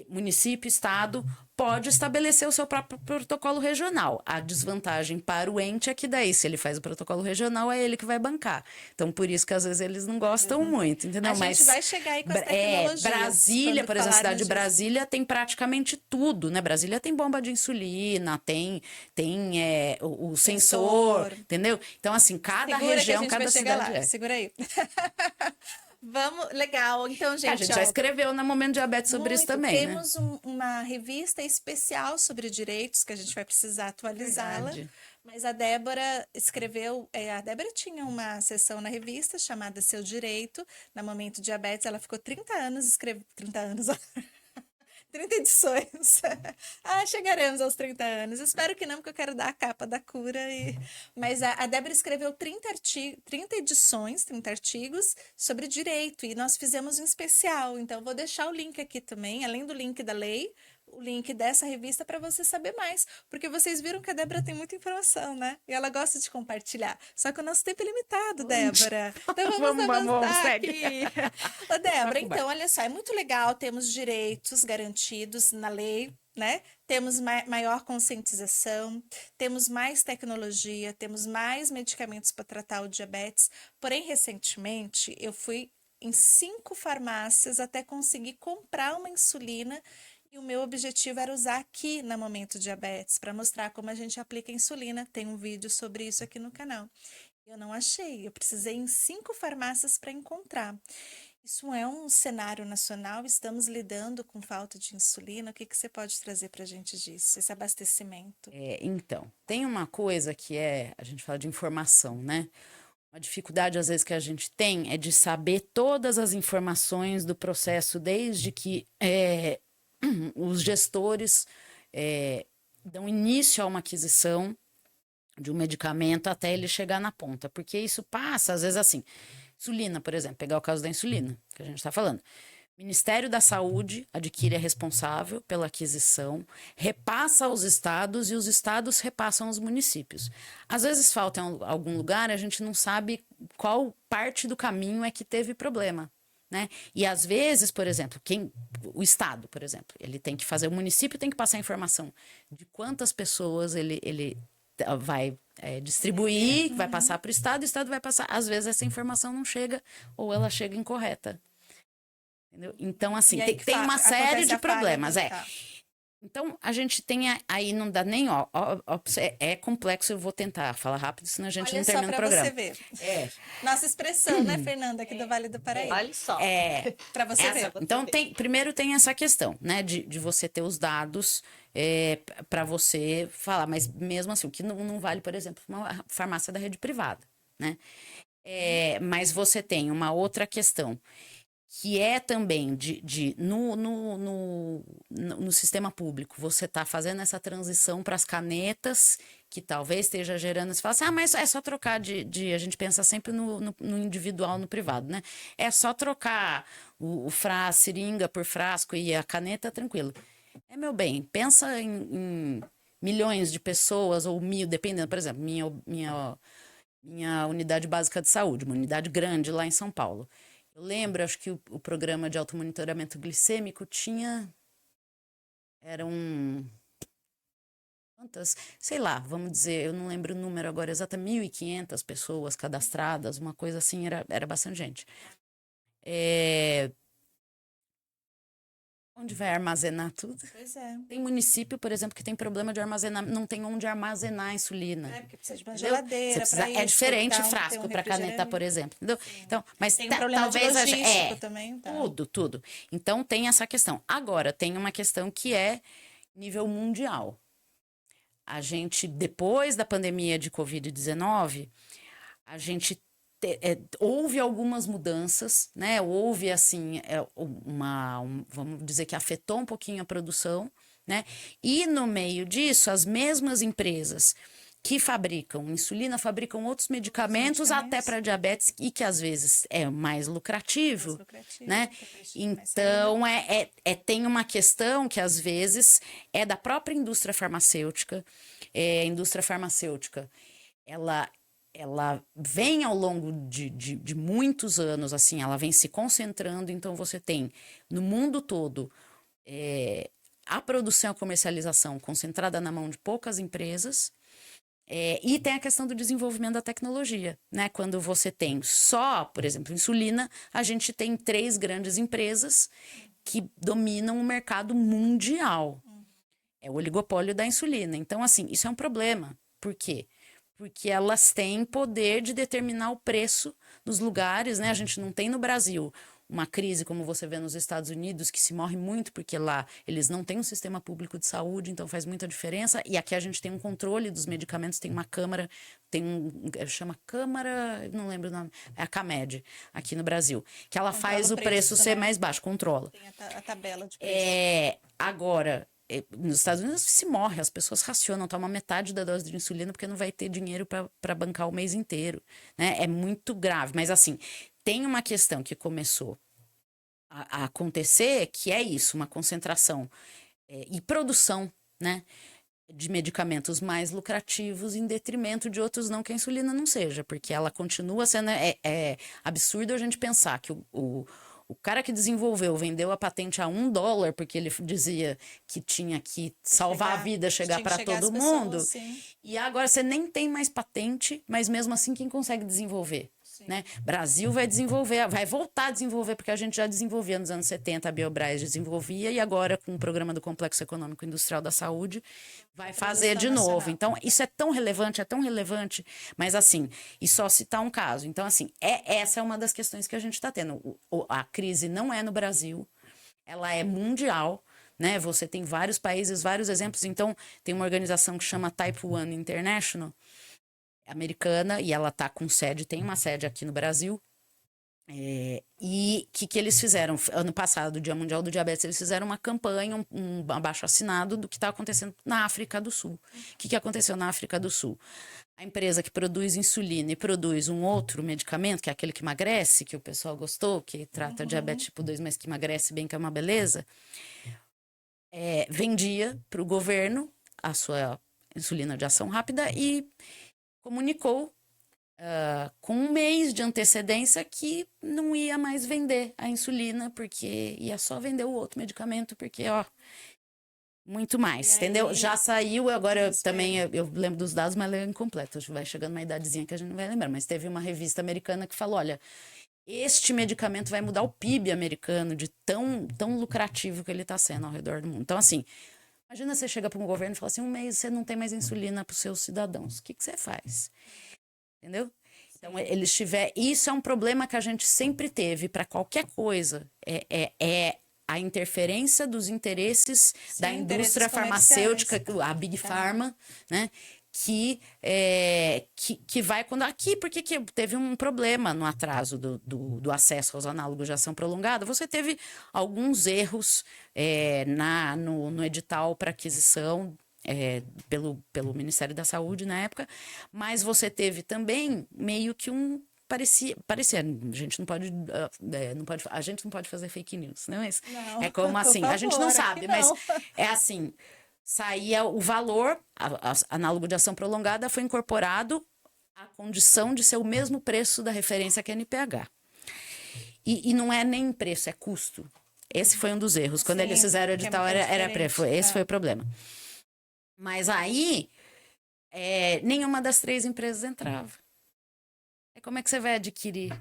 município, estado, pode estabelecer o seu próprio protocolo regional. A desvantagem para o ente é que daí, se ele faz o protocolo regional, é ele que vai bancar. Então, por isso que às vezes eles não gostam muito, entendeu? A gente vai chegar aí com as tecnologias. Brasília, quando por exemplo, a cidade de falarmos disso. Brasília tem praticamente tudo, né? Brasília tem bomba de insulina, tem o sensor, entendeu? Então, assim, cada Segura região, que a gente cada vai chegar cidade lá. Segura aí. Vamos, legal. Então, gente, a gente já escreveu no Momento Diabetes sobre isso também, né? temos uma revista especial sobre direitos que a gente vai precisar atualizá-la. Verdade. Mas a Débora escreveu, a Débora tinha uma sessão na revista chamada Seu Direito, na Momento Diabetes, ela ficou 30 anos escrevendo, 30 anos, 30 edições. Chegaremos aos 30 anos. Espero que não, porque eu quero dar a capa da cura. Mas a Débora escreveu 30 edições, 30 artigos sobre direito, e nós fizemos um especial. Então, vou deixar o link aqui também, além do link da lei, o link dessa revista para você saber mais, porque vocês viram que a Débora tem muita informação, né? E ela gosta de compartilhar. Só que o nosso tempo é limitado, Débora. Então vamos avançar aqui. Ô, Débora, então, olha só, é muito legal, temos direitos garantidos na lei, né? Temos maior conscientização, temos mais tecnologia, temos mais medicamentos para tratar o diabetes. Porém, recentemente, eu fui em 5 farmácias até conseguir comprar uma insulina. E o meu objetivo era usar aqui na Momento Diabetes, para mostrar como a gente aplica insulina. Tem um vídeo sobre isso aqui no canal. Eu não achei, eu precisei ir em 5 farmácias para encontrar. Isso é um cenário nacional, estamos lidando com falta de insulina. O que você pode trazer para a gente disso, esse abastecimento? Então, tem uma coisa que a gente fala de informação, né? Uma dificuldade, às vezes, que a gente tem é de saber todas as informações do processo, desde que os gestores dão início a uma aquisição de um medicamento até ele chegar na ponta, porque isso passa, às vezes, assim, insulina, por exemplo, pegar o caso da insulina, que a gente está falando. Ministério da Saúde adquire a responsável pela aquisição, repassa aos estados e os estados repassam aos municípios. Às vezes falta em algum lugar, a gente não sabe qual parte do caminho é que teve problema, né? E às vezes, por exemplo, o estado, por exemplo, ele tem que fazer, o município tem que passar a informação de quantas pessoas ele vai distribuir, vai passar para o estado vai passar. Às vezes essa informação não chega ou ela chega incorreta. Entendeu? Então, assim, tem uma série de problemas. Então, a gente tem aí, não dá nem, é complexo, eu vou tentar falar rápido, senão a gente não termina o programa. Olha só para você ver. Nossa expressão, né, Fernanda, aqui do Vale do Paraíba. Olha só. Para você ver. Então, primeiro tem essa questão, né, de você ter os dados para você falar, mas mesmo assim, o que não vale, por exemplo, uma farmácia da rede privada, né? Mas você tem uma outra questão, que é também no sistema público, você está fazendo essa transição para as canetas, que talvez esteja gerando, você fala assim, mas é só trocar a gente pensa sempre no individual, no privado, né? É só trocar seringa por frasco e a caneta, tranquilo. Meu bem, pensa em milhões de pessoas, ou mil, dependendo, por exemplo, minha unidade básica de saúde, uma unidade grande lá em São Paulo. Eu lembro, acho que o programa de automonitoramento glicêmico eram quantas, sei lá, vamos dizer, eu não lembro o número agora exato, 1.500 pessoas cadastradas, uma coisa assim, era bastante gente. Onde vai armazenar tudo? Pois é. Tem município, por exemplo, que tem problema de armazenar, não tem onde armazenar a insulina. Porque precisa de uma Entendeu? geladeira Precisa, para isso. diferente tem frasco para caneta, por exemplo. Entendeu? Então, mas tem um problema talvez de logístico também. Tá. Tudo. Então tem essa questão. Agora, tem uma questão que é nível mundial. A gente, depois da pandemia de Covid-19, a gente houve algumas mudanças, né? Houve, assim, vamos dizer que afetou um pouquinho a produção, né? E no meio disso, as mesmas empresas que fabricam insulina fabricam outros medicamentos até para diabetes e que às vezes é mais lucrativo, né? Então, tem uma questão que às vezes é da própria indústria farmacêutica. A indústria farmacêutica, ela vem ao longo de muitos anos, assim, ela vem se concentrando, então você tem no mundo todo a produção e a comercialização concentrada na mão de poucas empresas, e tem a questão do desenvolvimento da tecnologia, né? Quando você tem só, por exemplo, insulina, a gente tem 3 grandes empresas que dominam o mercado mundial. É o oligopólio da insulina. Então, assim, isso é um problema. Por quê? Porque elas têm poder de determinar o preço dos lugares, né? A gente não tem no Brasil uma crise como você vê nos Estados Unidos, que se morre muito porque lá eles não têm um sistema público de saúde, então faz muita diferença. E aqui a gente tem um controle dos medicamentos, tem uma câmara, chama Câmara, não lembro o nome, é a CAMED, aqui no Brasil, que ela faz o preço ser mais baixo, controla. Tem a tabela de preço. Agora, nos Estados Unidos se morre, as pessoas racionam, tomam metade da dose de insulina porque não vai ter dinheiro para bancar o mês inteiro, né? É muito grave, mas assim, tem uma questão que começou a acontecer, que é isso, uma concentração e produção, né, de medicamentos mais lucrativos em detrimento de outros, não que a insulina não seja, porque ela continua sendo, é absurdo a gente pensar que o cara que desenvolveu, vendeu a patente a $1 porque ele dizia que tinha que salvar a vida, chegar para todo mundo. E agora você nem tem mais patente, mas mesmo assim quem consegue desenvolver? Né? Brasil vai desenvolver, vai voltar a desenvolver, porque a gente já desenvolvia nos anos 70, a Biobras desenvolvia, e agora com o programa do Complexo Econômico Industrial da Saúde, vai fazer de novo. Então, isso é tão relevante, mas assim, e só citar um caso. Então, assim, essa é uma das questões que a gente está tendo. A crise não é no Brasil, ela é mundial, né? Você tem vários países, vários exemplos. Então, tem uma organização que chama Type 1 International, americana, e ela tem uma sede aqui no Brasil. E que eles fizeram ano passado, Dia Mundial do Diabetes, eles fizeram uma campanha, um abaixo-assinado do que está acontecendo na África do Sul. O que aconteceu na África do Sul? A empresa que produz insulina e produz um outro medicamento, que é aquele que emagrece, que o pessoal gostou, que trata diabetes tipo 2, mas que emagrece bem, que é uma beleza, vendia para o governo a sua insulina de ação rápida e comunicou com um mês de antecedência que não ia mais vender a insulina, porque ia só vender o outro medicamento, porque, muito mais, entendeu? Já saiu, agora também, eu lembro dos dados, mas é incompleto, vai chegando uma idadezinha que a gente não vai lembrar, mas teve uma revista americana que falou, olha, este medicamento vai mudar o PIB americano de tão lucrativo que ele está sendo ao redor do mundo. Então, assim, imagina você chega para um governo e fala assim, um mês você não tem mais insulina para os seus cidadãos. O que você faz? Entendeu? Então, isso é um problema que a gente sempre teve para qualquer coisa. A interferência dos interesses da indústria farmacêutica, a Big Pharma, né? que vai quando aqui, porque que teve um problema no atraso do acesso aos análogos de ação prolongada, você teve alguns erros no edital para aquisição pelo Ministério da Saúde na época, mas você teve também meio que parecia, a gente não pode fazer fake news, né? Mas Não, é como assim, por a gente não favor, sabe, aqui mas não. é assim, saía o valor, análogo de ação prolongada foi incorporado à condição de ser o mesmo preço da referência que é NPH. E não é nem preço, é custo. Esse foi um dos erros. Quando eles Sim, fizeram o que é edital, esse foi o problema. Mas aí, nenhuma das 3 empresas entrava. Como é que você vai adquirir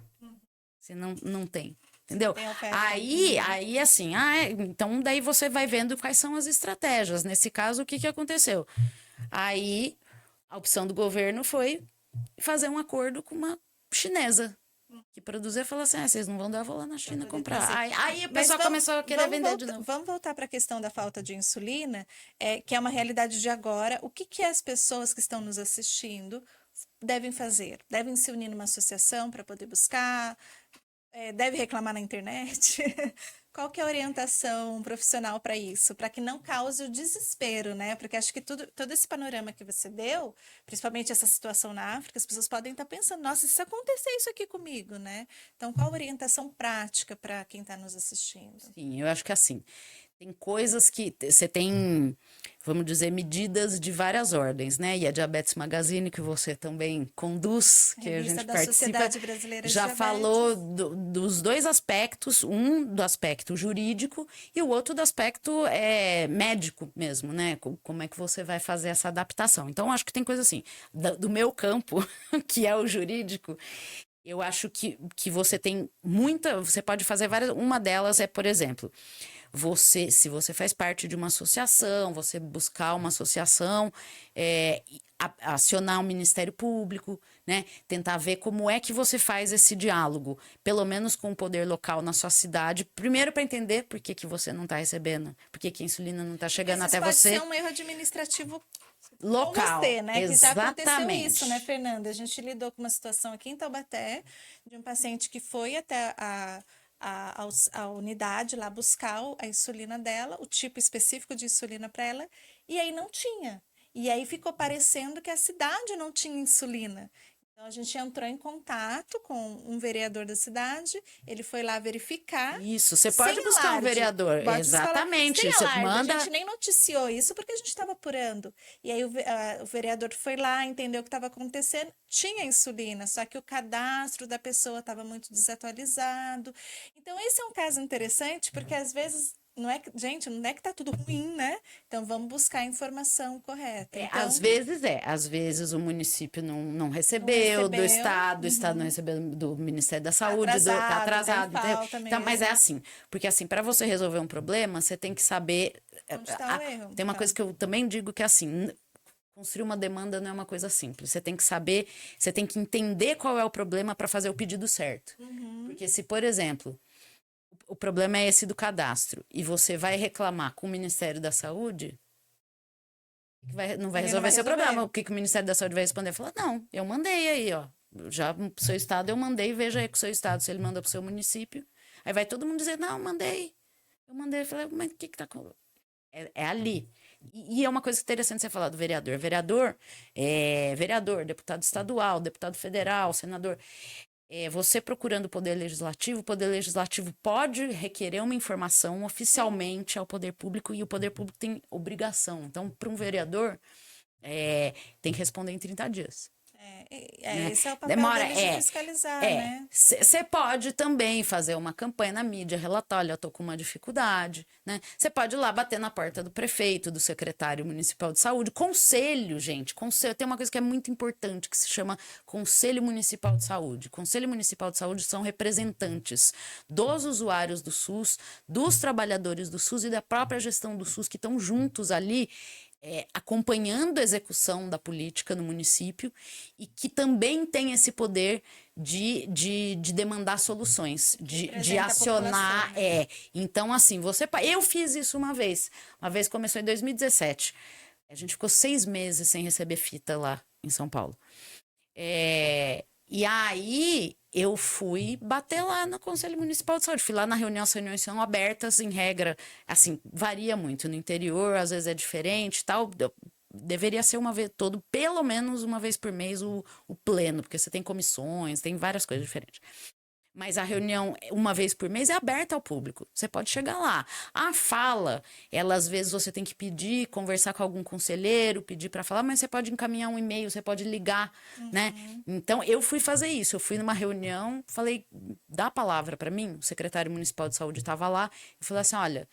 se não tem? Entendeu? Tem oferta. Aí assim, então daí você vai vendo quais são as estratégias. Nesse caso, o que aconteceu? Aí, a opção do governo foi fazer um acordo com uma chinesa que produzia e falou assim, vocês não vão dar, vou lá na China comprar. Aí o pessoal começou a querer vender de novo. Vamos voltar para a questão da falta de insulina, que é uma realidade de agora. O que as pessoas que estão nos assistindo devem fazer? Devem se unir numa associação para poder buscar? Deve reclamar na internet? Qual que é a orientação profissional para isso? Para que não cause o desespero, né? Porque acho que todo esse panorama que você deu, principalmente essa situação na África, as pessoas podem estar pensando, nossa, se acontecer isso aqui comigo, né? Então, qual a orientação prática para quem está nos assistindo? Sim, eu acho que assim, tem coisas que você tem, vamos dizer, medidas de várias ordens, né? E a Diabetes Magazine, que você também conduz, que a gente da participa, Sociedade Brasileira de já Diabetes. falou dos 2 aspectos, um do aspecto jurídico e o outro do aspecto médico mesmo, né? Como é que você vai fazer essa adaptação. Então, acho que tem coisa assim, do meu campo, que é o jurídico, eu acho que você tem você pode fazer várias, uma delas é, por exemplo, se você faz parte de uma associação, você buscar uma associação, acionar o Ministério Público, né? Tentar ver como é que você faz esse diálogo, pelo menos com o poder local na sua cidade, primeiro para entender por que você não está recebendo, por que a insulina não está chegando até pode você. Pode ser um erro administrativo local, com você, né? Exatamente. Que já aconteceu isso, né, Fernanda? A gente lidou com uma situação aqui em Taubaté, de um paciente que foi até a unidade lá buscar a insulina dela, o tipo específico de insulina para ela, e aí não tinha. E aí ficou parecendo que a cidade não tinha insulina. Então, a gente entrou em contato com um vereador da cidade, ele foi lá verificar. Isso, você pode buscar alarde, um vereador, exatamente. Sem você alarde, manda... A gente nem noticiou isso porque a gente estava apurando. E aí o vereador foi lá, entendeu o que estava acontecendo, tinha insulina, só que o cadastro da pessoa estava muito desatualizado. Então, esse é um caso interessante porque às vezes... não é que tá tudo ruim, né? Então vamos buscar a informação correta. Então, às vezes o município não recebeu do Estado, o Estado não recebeu do Ministério da Saúde, tá atrasado. Então, mas é assim, porque assim, para você resolver um problema, você tem que saber. Onde tá o erro? Tem uma coisa que eu também digo que é assim. Construir uma demanda não é uma coisa simples. Você tem que saber, você tem que entender qual é o problema para fazer o pedido certo. Porque se, por exemplo, o problema é esse do cadastro e você vai reclamar com o Ministério da Saúde, não vai resolver seu problema. O que o Ministério da Saúde vai responder? Falar, não, eu mandei aí, ó. Já pro seu estado eu mandei, veja aí com o seu estado se ele manda pro seu município. Aí vai todo mundo dizer, não, eu mandei. Eu falei, mas o que tá com... É ali. E é uma coisa interessante você falar do vereador. Vereador, deputado estadual, deputado federal, senador. Você procurando o Poder Legislativo pode requerer uma informação oficialmente ao Poder Público e o Poder Público tem obrigação. Então, para um vereador, tem que responder em 30 dias. Né? Esse é o papel deles de fiscalizar, né? Você pode também fazer uma campanha na mídia, relatar, olha, eu tô com uma dificuldade, né? Você pode ir lá bater na porta do prefeito, do secretário municipal de saúde, conselho, gente, tem uma coisa que é muito importante, que se chama Conselho Municipal de Saúde. Conselho Municipal de Saúde são representantes dos usuários do SUS, dos trabalhadores do SUS e da própria gestão do SUS, que estão juntos ali, acompanhando a execução da política no município e que também tem esse poder de demandar soluções, de acionar. Então, assim, eu fiz isso uma vez começou em 2017. A gente ficou 6 meses sem receber fita lá em São Paulo. E aí eu fui bater lá no Conselho Municipal de Saúde. Fui lá na reunião, as reuniões são abertas, em regra, assim, varia muito. No interior, às vezes é diferente, tal. Deveria ser uma vez todo, pelo menos uma vez por mês, o pleno, porque você tem comissões, tem várias coisas diferentes. Mas a reunião, uma vez por mês, é aberta ao público. Você pode chegar lá. A fala, ela às vezes você tem que pedir, conversar com algum conselheiro, pedir para falar, mas você pode encaminhar um e-mail, você pode ligar, né? Então, eu fui fazer isso. Eu fui numa reunião, falei, dá a palavra para mim. O secretário municipal de saúde estava lá. Eu falei assim: olha,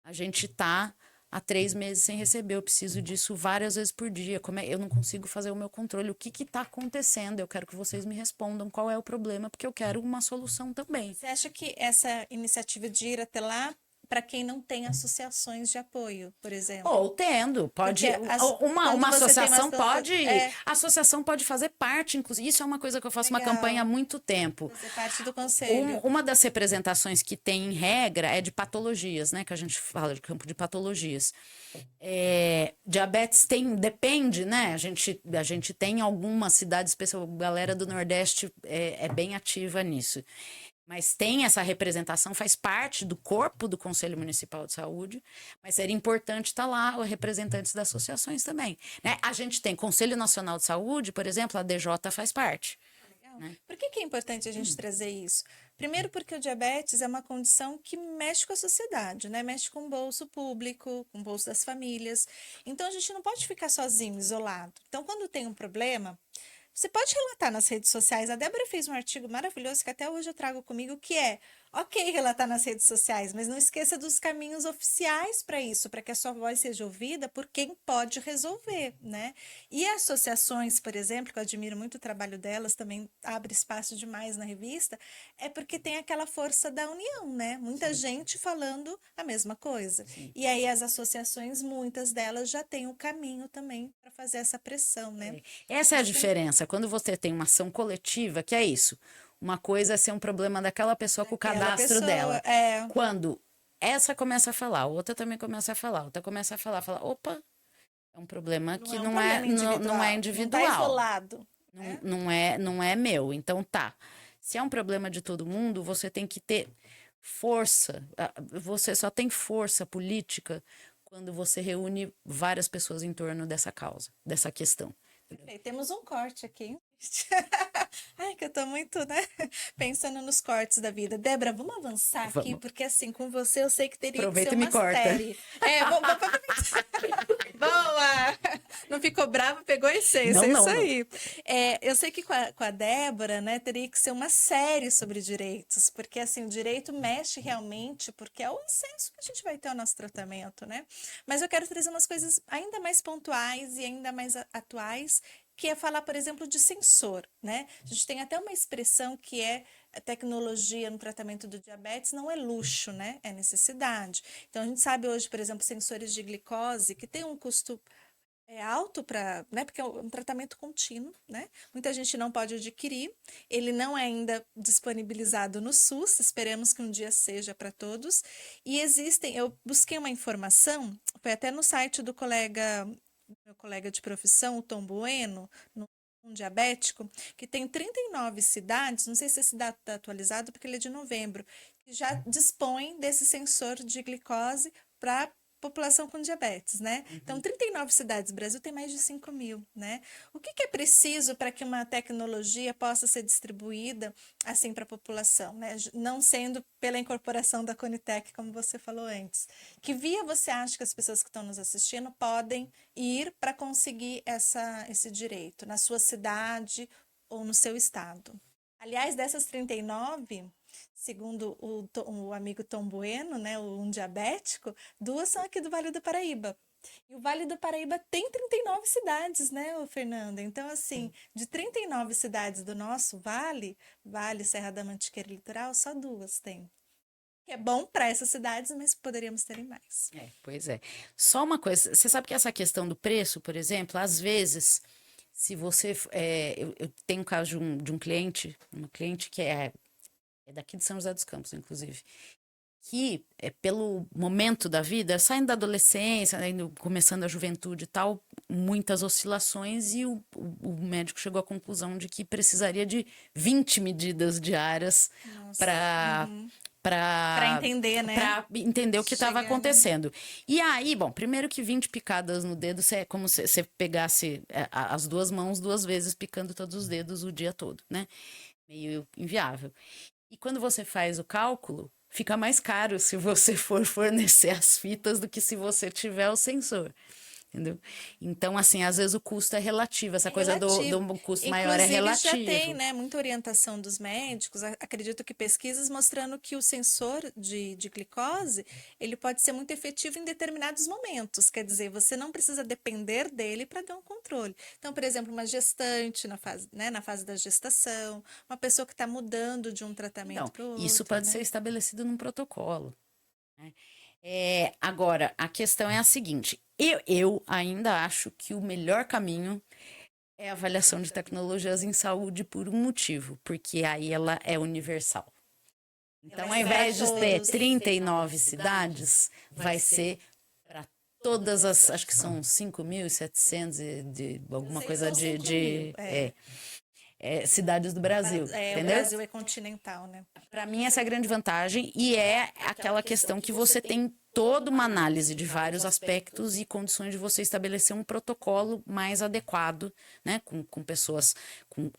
a gente tá há 3 meses sem receber, eu preciso disso várias vezes por dia. Eu não consigo fazer o meu controle. O que está acontecendo? Eu quero que vocês me respondam qual é o problema, porque eu quero uma solução também. Você acha que essa iniciativa de ir até lá, para quem não tem associações de apoio, por exemplo? Ou tendo, pode. Porque Uma quando você tem associação situação- pode. A associação pode fazer parte, inclusive. Isso é uma coisa que eu faço uma Legal. campanha há muito tempo. fazer parte do conselho. Uma das representações que tem em regra é de patologias, né? Que a gente fala de campo de patologias. Diabetes depende, né? A gente tem algumas cidades, especial, a galera do Nordeste é bem ativa nisso. Mas tem essa representação, faz parte do corpo do Conselho Municipal de Saúde, mas seria importante estar lá os representantes das associações também, né? A gente tem Conselho Nacional de Saúde, por exemplo, a DJ faz parte. Legal. Por que é importante a gente trazer isso? Primeiro porque o diabetes é uma condição que mexe com a sociedade, né? Mexe com o bolso público, com o bolso das famílias. Então a gente não pode ficar sozinho, isolado. Então quando tem um problema, você pode relatar nas redes sociais. A Débora fez um artigo maravilhoso que até hoje eu trago comigo, que é: ok relatar nas redes sociais, mas não esqueça dos caminhos oficiais para isso, para que a sua voz seja ouvida por quem pode resolver, né? E associações, por exemplo, que eu admiro muito o trabalho delas, também abre espaço demais na revista, é porque tem aquela força da união, né? Muita gente falando a mesma coisa. E aí as associações, muitas delas já têm o caminho também para fazer essa pressão, né? Essa é a diferença. Quando você tem uma ação coletiva, que é isso. Uma coisa é ser um problema daquela pessoa com o cadastro dela. Quando essa começa a falar, a outra também começa a falar, a outra começa a falar, opa, é um problema que não é individual. Não tá isolado. Não é meu. Então tá. Se é um problema de todo mundo, você tem que ter força. Você só tem força política quando você reúne várias pessoas em torno dessa causa, dessa questão. Perfeito. Temos um corte aqui. Ai, que eu tô muito, né? Pensando nos cortes da vida. Débora, vamos avançar aqui, porque assim, com você eu sei que teria Aproveita que e ser me uma corta. série. Vamos aproveitar. Boa! Não ficou brava, pegou a essência, é isso aí. Eu sei que com a Débora, né, teria que ser uma série sobre direitos, porque assim, o direito mexe realmente, porque é o senso que a gente vai ter o nosso tratamento, né? Mas eu quero trazer umas coisas ainda mais pontuais e ainda mais atuais, que é falar, por exemplo, de sensor, né? A gente tem até uma expressão que é: a tecnologia no tratamento do diabetes não é luxo, né? É necessidade. Então, a gente sabe hoje, por exemplo, sensores de glicose, que tem um custo alto para, né? Porque é um tratamento contínuo, né? Muita gente não pode adquirir, ele não é ainda disponibilizado no SUS, esperamos que um dia seja para todos. E eu busquei uma informação, foi até no site do meu colega de profissão, o Tom Bueno, um diabético, que tem 39 cidades, não sei se esse dado está atualizado, porque ele é de novembro, que já dispõe desse sensor de glicose para população com diabetes, né? Então, 39 cidades, o Brasil tem mais de 5.000, né? O que é preciso para que uma tecnologia possa ser distribuída assim para a população, né? Não sendo pela incorporação da Conitec, como você falou antes. Que via você acha que as pessoas que estão nos assistindo podem ir para conseguir esse direito na sua cidade ou no seu estado? Aliás, dessas 39, segundo o amigo Tom Bueno, né, um diabético, 2 são aqui do Vale do Paraíba. E o Vale do Paraíba tem 39 cidades, né, Fernanda? Então, assim, de 39 cidades do nosso vale, Serra da Mantiqueira e Litoral, só 2 tem. Que é bom para essas cidades, mas poderíamos ter mais. Pois é. Só uma coisa, você sabe que essa questão do preço, por exemplo, às vezes, se você... eu tenho um caso de um cliente, uma cliente que é daqui de São José dos Campos, inclusive, que, pelo momento da vida, saindo da adolescência, né, começando a juventude e tal, muitas oscilações, e o médico chegou à conclusão de que precisaria de 20 medidas diárias Nossa. para Para entender, né? para entender o que estava Chegar, né? acontecendo. E aí, bom, primeiro que 20 picadas no dedo é como se você pegasse as duas mãos 2 vezes picando todos os dedos o dia todo, né? Meio inviável. E quando você faz o cálculo, fica mais caro se você for fornecer as fitas do que se você tiver o sensor. Entendeu? Então, assim, às vezes o custo é relativo, essa coisa Relativo. do custo maior é Inclusive, já tem, relativo. né, muita orientação dos médicos. Acredito que pesquisas mostrando que o sensor de glicose, ele pode ser muito efetivo em determinados momentos. Quer dizer, você não precisa depender dele para dar um controle. Então, por exemplo, uma gestante na fase da gestação, uma pessoa que está mudando de um tratamento Então, para o isso outro, pode né? ser estabelecido num protocolo, né? Agora, a questão é a seguinte: eu ainda acho que o melhor caminho é a avaliação de tecnologias em saúde por um motivo, porque aí ela é universal. Então, ao Vai ser para invés de ter todos. 39 cidades, vai ser para todas as, acho que são 5.700 de alguma Sei, coisa são 5.000. cidades do Brasil, O entendeu? Brasil é continental, né? Para mim, essa é a grande vantagem, e é aquela questão que você tem toda uma análise de vários aspectos e condições de você estabelecer um protocolo mais adequado, né, com pessoas com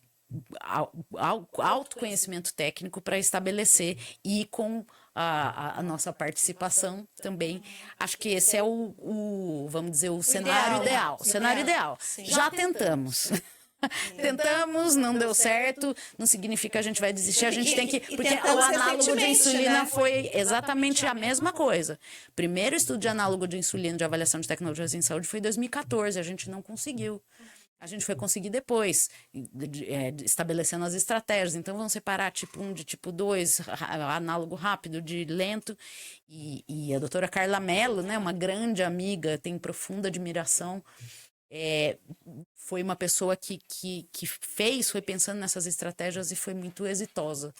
autoconhecimento técnico para estabelecer, e com a nossa participação também. Acho que esse é vamos dizer, o cenário ideal. O cenário ideal. Sim. Já tentamos. Tentamos, não deu certo, não significa que a gente vai desistir, a gente tem que. E Porque o tentamos análogo de recentemente, insulina né? foi exatamente a mesma coisa. Primeiro estudo de análogo de insulina de avaliação de tecnologias em saúde foi em 2014, a gente não conseguiu. A gente foi conseguir depois, estabelecendo as estratégias. Então, vamos separar tipo 1 de tipo 2, análogo rápido de lento. E a doutora Carla Mello, né, uma grande amiga, tem profunda admiração. Foi uma pessoa que foi pensando nessas estratégias e foi muito exitosa,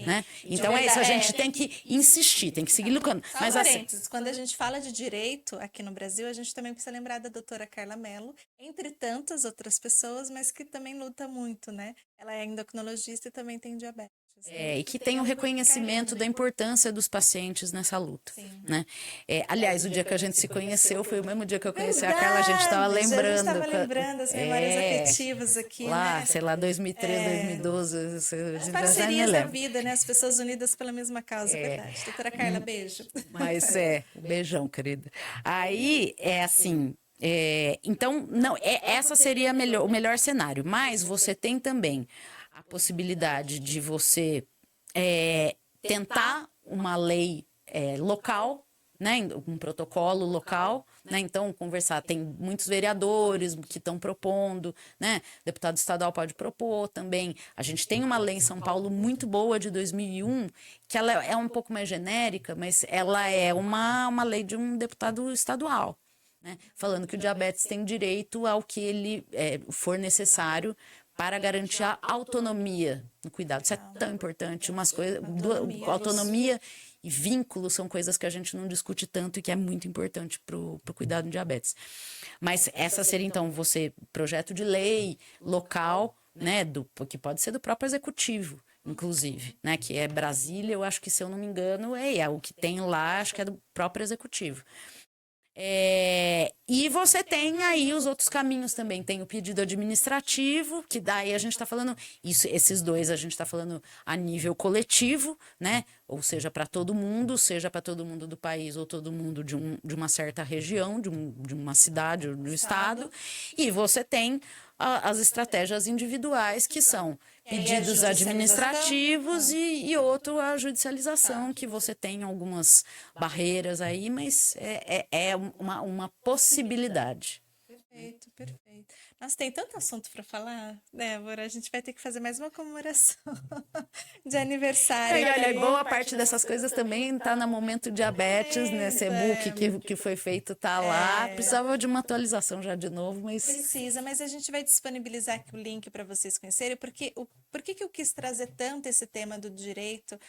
né? Então é isso, a gente tem que insistir, tem que seguir lutando. Só Mas parênteses, quando a gente fala de direito aqui no Brasil, a gente também precisa lembrar da doutora Carla Mello, entre tantas outras pessoas, mas que também luta muito, né? Ela é endocrinologista e também tem diabetes. E que tem o reconhecimento da importância dos pacientes nessa luta, né? Aliás, o dia que a gente se conheceu foi o mesmo dia que eu conheci a Carla, a gente estava lembrando. A gente estava lembrando as memórias afetivas aqui, lá, né? sei lá, 2013, 2012. As parcerias da vida, né? As pessoas unidas pela mesma causa, é verdade. Doutora Carla, beijo. Mas beijão, querida. Aí, assim, então, não, essa seria o melhor cenário. Mas você tem também a possibilidade de você tentar uma lei local, né, um protocolo local, né, então conversar, tem muitos vereadores que estão propondo, né, deputado estadual pode propor também. A gente tem uma lei em São Paulo muito boa de 2001, que ela é um pouco mais genérica, mas ela é uma lei de um deputado estadual, né, falando que o diabetes tem direito ao que ele for necessário para garantir a autonomia no cuidado. Isso é tão importante. Umas coisas, autonomia e vínculo são coisas que a gente não discute tanto e que é muito importante para o cuidado do diabetes. Mas essa seria, então, projeto de lei local, né, que pode ser do próprio executivo, inclusive, né, que é Brasília, eu acho que, se eu não me engano, é o que tem lá, acho que é do próprio executivo. E você tem aí os outros caminhos também. Tem o pedido administrativo, que daí a gente está falando, esses dois a gente está falando a nível coletivo, né? Ou seja, para todo mundo, seja para todo mundo do país ou todo mundo de uma certa região, de uma cidade ou do estado. E você tem as estratégias individuais, que são pedidos administrativos e outro a judicialização, que você tem algumas barreiras aí, mas é uma possibilidade. Perfeito, perfeito. Nossa, tem tanto assunto para falar, Débora. A gente vai ter que fazer mais uma comemoração de aniversário. E olha, boa parte dessas coisas também está no Momento Diabetes, nesse e-book que foi feito, tá lá. Precisava de uma atualização já de novo, mas... Precisa, mas a gente vai disponibilizar aqui o link para vocês conhecerem, porque por que eu quis trazer tanto esse tema do direito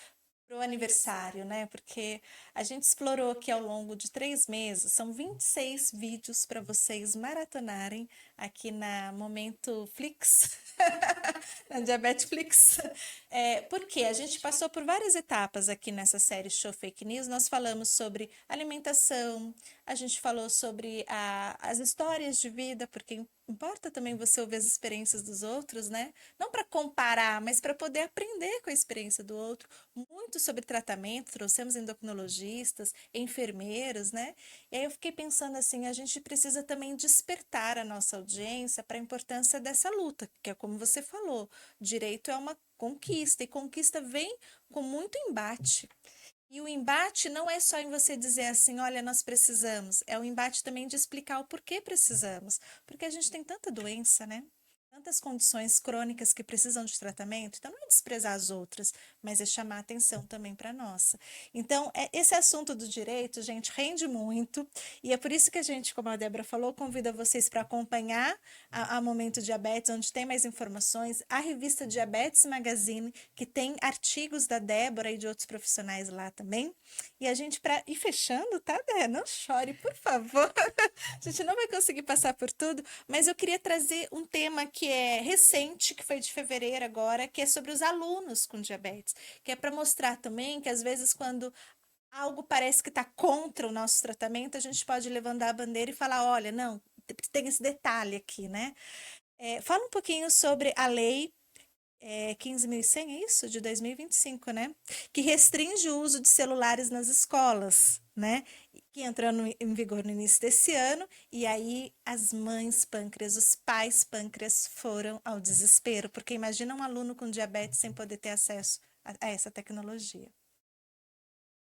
Pro aniversário, né? Porque a gente explorou aqui ao longo de 3 meses, são 26 vídeos para vocês maratonarem aqui na Momento Flix, na Diabeteflix. Porque a gente passou por várias etapas aqui nessa série Show Fake News. Nós falamos sobre alimentação, a gente falou sobre as histórias de vida, porque importa também você ouvir as experiências dos outros, né? Não para comparar, mas para poder aprender com a experiência do outro. Muito sobre tratamento, trouxemos endocrinologistas, enfermeiros, né? E aí eu fiquei pensando assim, a gente precisa também despertar a nossa audiência para a importância dessa luta, que é como você falou, direito é uma conquista, e conquista vem com muito embate. E o embate não é só em você dizer assim, olha, nós precisamos, é o embate também de explicar o porquê precisamos, porque a gente tem tanta doença, né? Tantas condições crônicas que precisam de tratamento, então não é desprezar as outras, mas é chamar atenção também para a nossa. Então, esse assunto do direito, gente, rende muito, e é por isso que a gente, como a Débora falou, convida vocês para acompanhar a Momento Diabetes, onde tem mais informações, a revista Diabetes Magazine, que tem artigos da Débora e de outros profissionais lá também. E a gente, para ir fechando, tá, Dé? Não chore, por favor. A gente não vai conseguir passar por tudo, mas eu queria trazer um tema que é recente, que foi de fevereiro agora, que é sobre os alunos com diabetes, que é para mostrar também que às vezes quando algo parece que está contra o nosso tratamento, a gente pode levantar a bandeira e falar, olha, não, tem esse detalhe aqui, né? Fala um pouquinho sobre a lei 15.100, é isso? De 2025, né? Que restringe o uso de celulares nas escolas, né? Que entrou em vigor no início desse ano, e aí as mães pâncreas, os pais pâncreas foram ao desespero, porque imagina um aluno com diabetes sem poder ter acesso a essa tecnologia.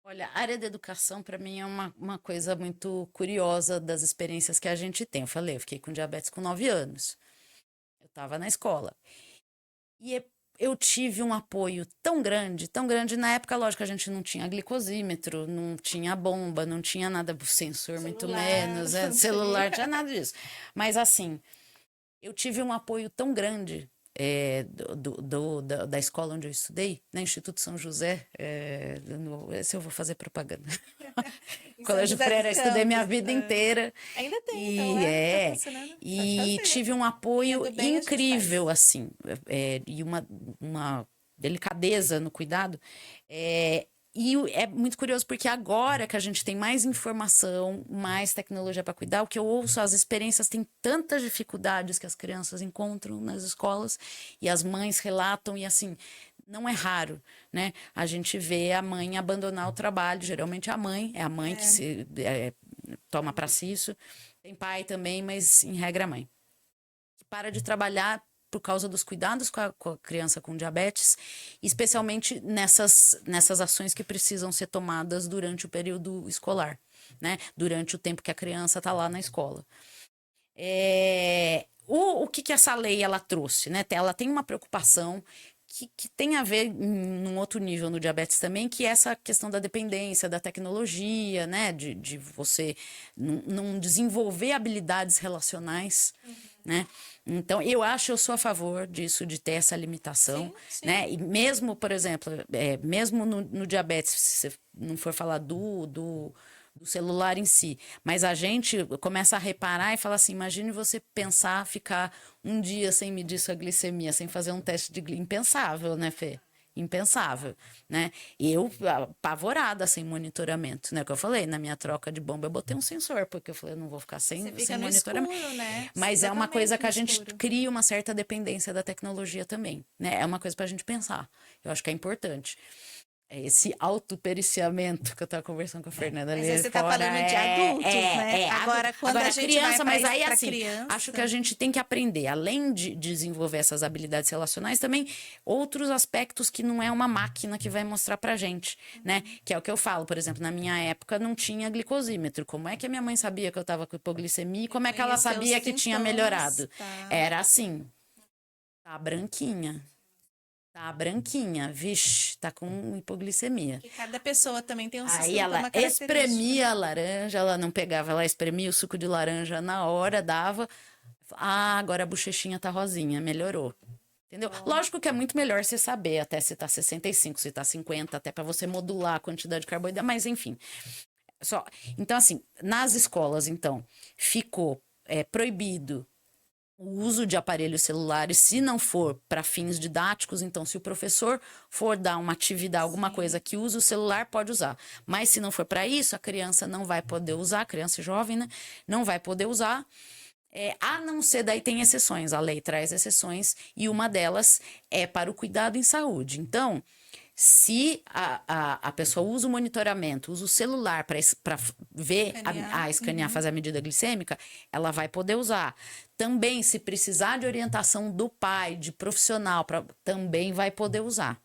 Olha, a área da educação, para mim, é uma coisa muito curiosa das experiências que a gente tem. Eu falei, eu fiquei com diabetes com 9 anos. Eu estava na escola. E eu tive um apoio tão grande. Na época, lógico, a gente não tinha glicosímetro, não tinha bomba, não tinha nada, sensor muito menos, celular, não tinha nada disso. Mas assim, eu tive um apoio tão grande da escola onde eu estudei, na Instituto São José, esse eu vou fazer propaganda. Colégio Freire, eu estudei minha vida inteira. Ainda tem, E, então, tá funcionando? e tive um apoio incrível, assim, e uma delicadeza no cuidado. E é muito curioso porque agora que a gente tem mais informação, mais tecnologia para cuidar, o que eu ouço, as experiências têm tantas dificuldades que as crianças encontram nas escolas e as mães relatam, e assim, não é raro, né? A gente vê a mãe abandonar o trabalho, geralmente é a mãe que se toma para si isso. Tem pai também, mas em regra a mãe. Que para de trabalhar por causa dos cuidados com a criança com diabetes, especialmente nessas ações que precisam ser tomadas durante o período escolar, né? Durante o tempo que a criança está lá na escola. O que essa lei ela trouxe, né? Ela tem uma preocupação que tem a ver num outro nível no diabetes também, que é essa questão da dependência, da tecnologia, né? De você não desenvolver habilidades relacionais, né? Então, eu sou a favor disso, de ter essa limitação, sim. né? E mesmo, por exemplo, mesmo no diabetes, se você não for falar do celular em si, mas a gente começa a reparar e falar assim, imagine você pensar, ficar um dia sem medir sua glicemia, sem fazer um teste de glicemia, impensável, né, Fê? Impensável, né? Eu, apavorada, sem monitoramento, né? Que eu falei, na minha troca de bomba, eu botei um sensor, porque eu falei, eu não vou ficar sem monitoramento. Escuro, né? Mas é uma coisa que a gente cria uma certa dependência da tecnologia também, né? É uma coisa pra gente pensar. Eu acho que é importante. Esse autopericiamento que eu tava conversando com a Fernanda ali. Mas você tá falando de adultos, né? Agora, quando a gente criança, vai mas aí pra assim, criança... acho que a gente tem que aprender, além de desenvolver essas habilidades relacionais, também outros aspectos que não é uma máquina que vai mostrar pra gente, né? Que é o que eu falo, por exemplo, na minha época não tinha glicosímetro. Como é que a minha mãe sabia que eu tava com hipoglicemia e como é que ela sabia que tinha melhorado? Tá. Era assim, tá branquinha. Tá branquinha, vixe, tá com hipoglicemia. Porque cada pessoa também tem um Aí ela espremia a laranja, ela não pegava, ela espremia o suco de laranja na hora, dava. Ah, agora a bochechinha tá rosinha, melhorou. Entendeu? Bom. Lógico que é muito melhor você saber até se tá 65, se tá 50, até para você modular a quantidade de carboidrato, mas enfim. Só. Então, assim, nas escolas, então, ficou proibido o uso de aparelhos celulares, se não for para fins didáticos, então se o professor for dar uma atividade, alguma coisa que use o celular, pode usar. Mas se não for para isso, a criança não vai poder usar, a criança jovem, né, não vai poder usar. A não ser, daí tem exceções, a lei traz exceções, e uma delas é para o cuidado em saúde. Então, se a pessoa usa o monitoramento, usa o celular para ver, escanear, fazer a medida glicêmica, ela vai poder usar. Também, se precisar de orientação do pai, de profissional, também vai poder usar.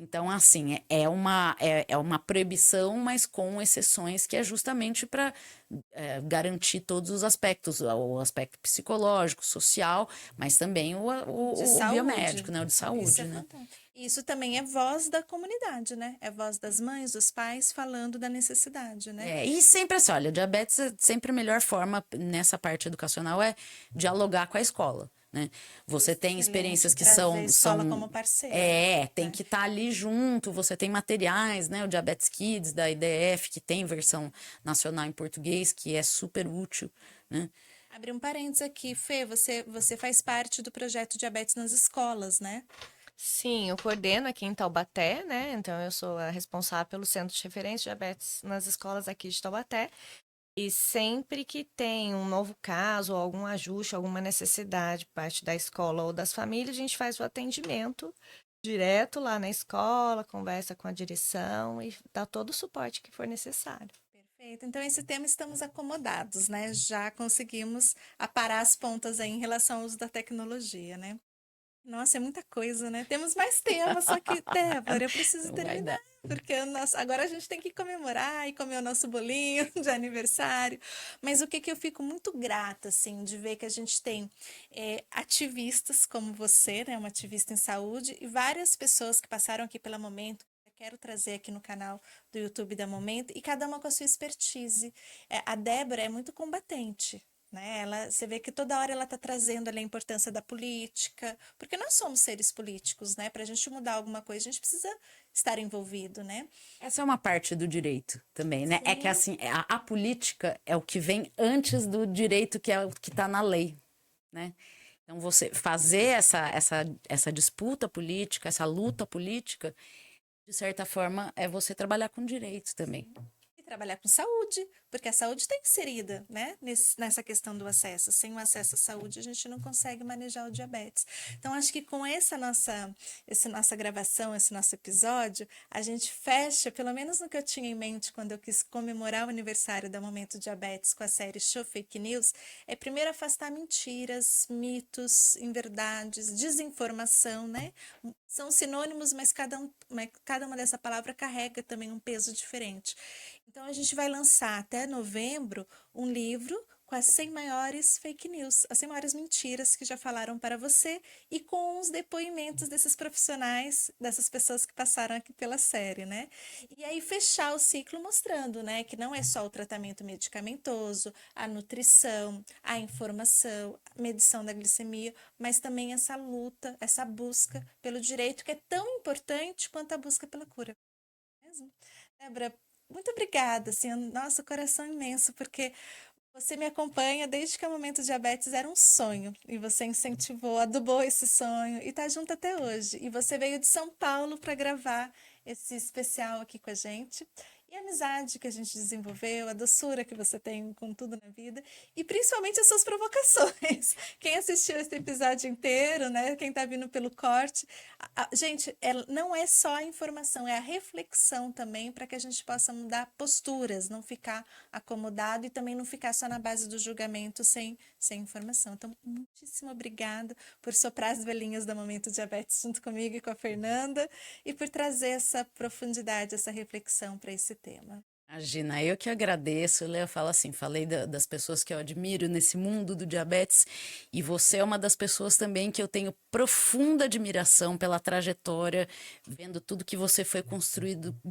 Então, assim, é uma proibição, mas com exceções, que é justamente para garantir todos os aspectos, o aspecto psicológico, social, mas também De o saúde. biomédico, né? O de Isso saúde, é né? fantástico. Isso também é voz da comunidade, né? É voz das mães, dos pais falando da necessidade, né? E sempre assim, olha, diabetes é sempre a melhor forma nessa parte educacional é dialogar com a escola, né? Você tem experiências que Trazer a escola são como parceira. tem que estar ali junto, você tem materiais, né? O Diabetes Kids da IDF, que tem versão nacional em português, que é super útil, né? Abrir um parênteses aqui, Fê, você faz parte do projeto Diabetes nas Escolas, né? Sim, eu coordeno aqui em Taubaté, né? Então, eu sou a responsável pelo Centro de Referência de Diabetes nas escolas aqui de Taubaté. E sempre que tem um novo caso, ou algum ajuste, alguma necessidade por parte da escola ou das famílias, a gente faz o atendimento direto lá na escola, conversa com a direção e dá todo o suporte que for necessário. Perfeito. Então, esse tema estamos acomodados, né? Já conseguimos aparar as pontas aí em relação ao uso da tecnologia, né? Nossa, é muita coisa, né? Temos mais temas, só que, Débora, eu preciso Não vai terminar, dar. porque agora a gente tem que comemorar e comer o nosso bolinho de aniversário. Mas o que eu fico muito grata, assim, de ver que a gente tem ativistas como você, né? Uma ativista em saúde, e várias pessoas que passaram aqui pela Momento. Eu quero trazer aqui no canal do YouTube da Momento, e cada uma com a sua expertise. A Débora é muito combatente, né? Você vê que toda hora ela está trazendo ali a importância da política, porque nós somos seres políticos, né? Para a gente mudar alguma coisa, a gente precisa estar envolvido, né? Essa é uma parte do direito também, né? É que assim, a política é o que vem antes do direito, que é o que está na lei, né? Então, você fazer essa disputa política, essa luta política, de certa forma, é você trabalhar com direito também. E trabalhar com saúde, porque a saúde está inserida, né, nessa questão do acesso. Sem o acesso à saúde, a gente não consegue manejar o diabetes. Então, acho que com essa nossa gravação, esse nosso episódio, a gente fecha, pelo menos no que eu tinha em mente quando eu quis comemorar o aniversário da Momento Diabetes com a série Show Fake News, é primeiro afastar mentiras, mitos, inverdades, desinformação, né? São sinônimos, mas cada uma dessa palavra carrega também um peso diferente. Então, a gente vai lançar até novembro um livro com as 100 maiores fake news, as 100 maiores mentiras que já falaram para você, e com os depoimentos desses profissionais, dessas pessoas que passaram aqui pela série, né? E aí fechar o ciclo mostrando, né, que não é só o tratamento medicamentoso, a nutrição, a informação, a medição da glicemia, mas também essa luta, essa busca pelo direito, que é tão importante quanto a busca pela cura. Mesmo? Débora, muito obrigada, assim, nosso coração imenso, porque você me acompanha desde que o Momento Diabetes era um sonho, e você incentivou, adubou esse sonho, e tá junto até hoje. E você veio de São Paulo para gravar esse especial aqui com a gente. E a amizade que a gente desenvolveu, a doçura que você tem com tudo na vida, e principalmente as suas provocações. Quem assistiu esse episódio inteiro, né? Quem tá vindo pelo corte, gente, não é só a informação, é a reflexão também, para que a gente possa mudar posturas, não ficar acomodado e também não ficar só na base do julgamento sem informação. Então, muitíssimo obrigada por soprar as velhinhas do Momento Diabetes junto comigo e com a Fernanda, e por trazer essa profundidade, essa reflexão para esse tema. Imagina, eu que agradeço, eu falo assim, falei das pessoas que eu admiro nesse mundo do diabetes, e você é uma das pessoas também que eu tenho profunda admiração pela trajetória, vendo tudo que você foi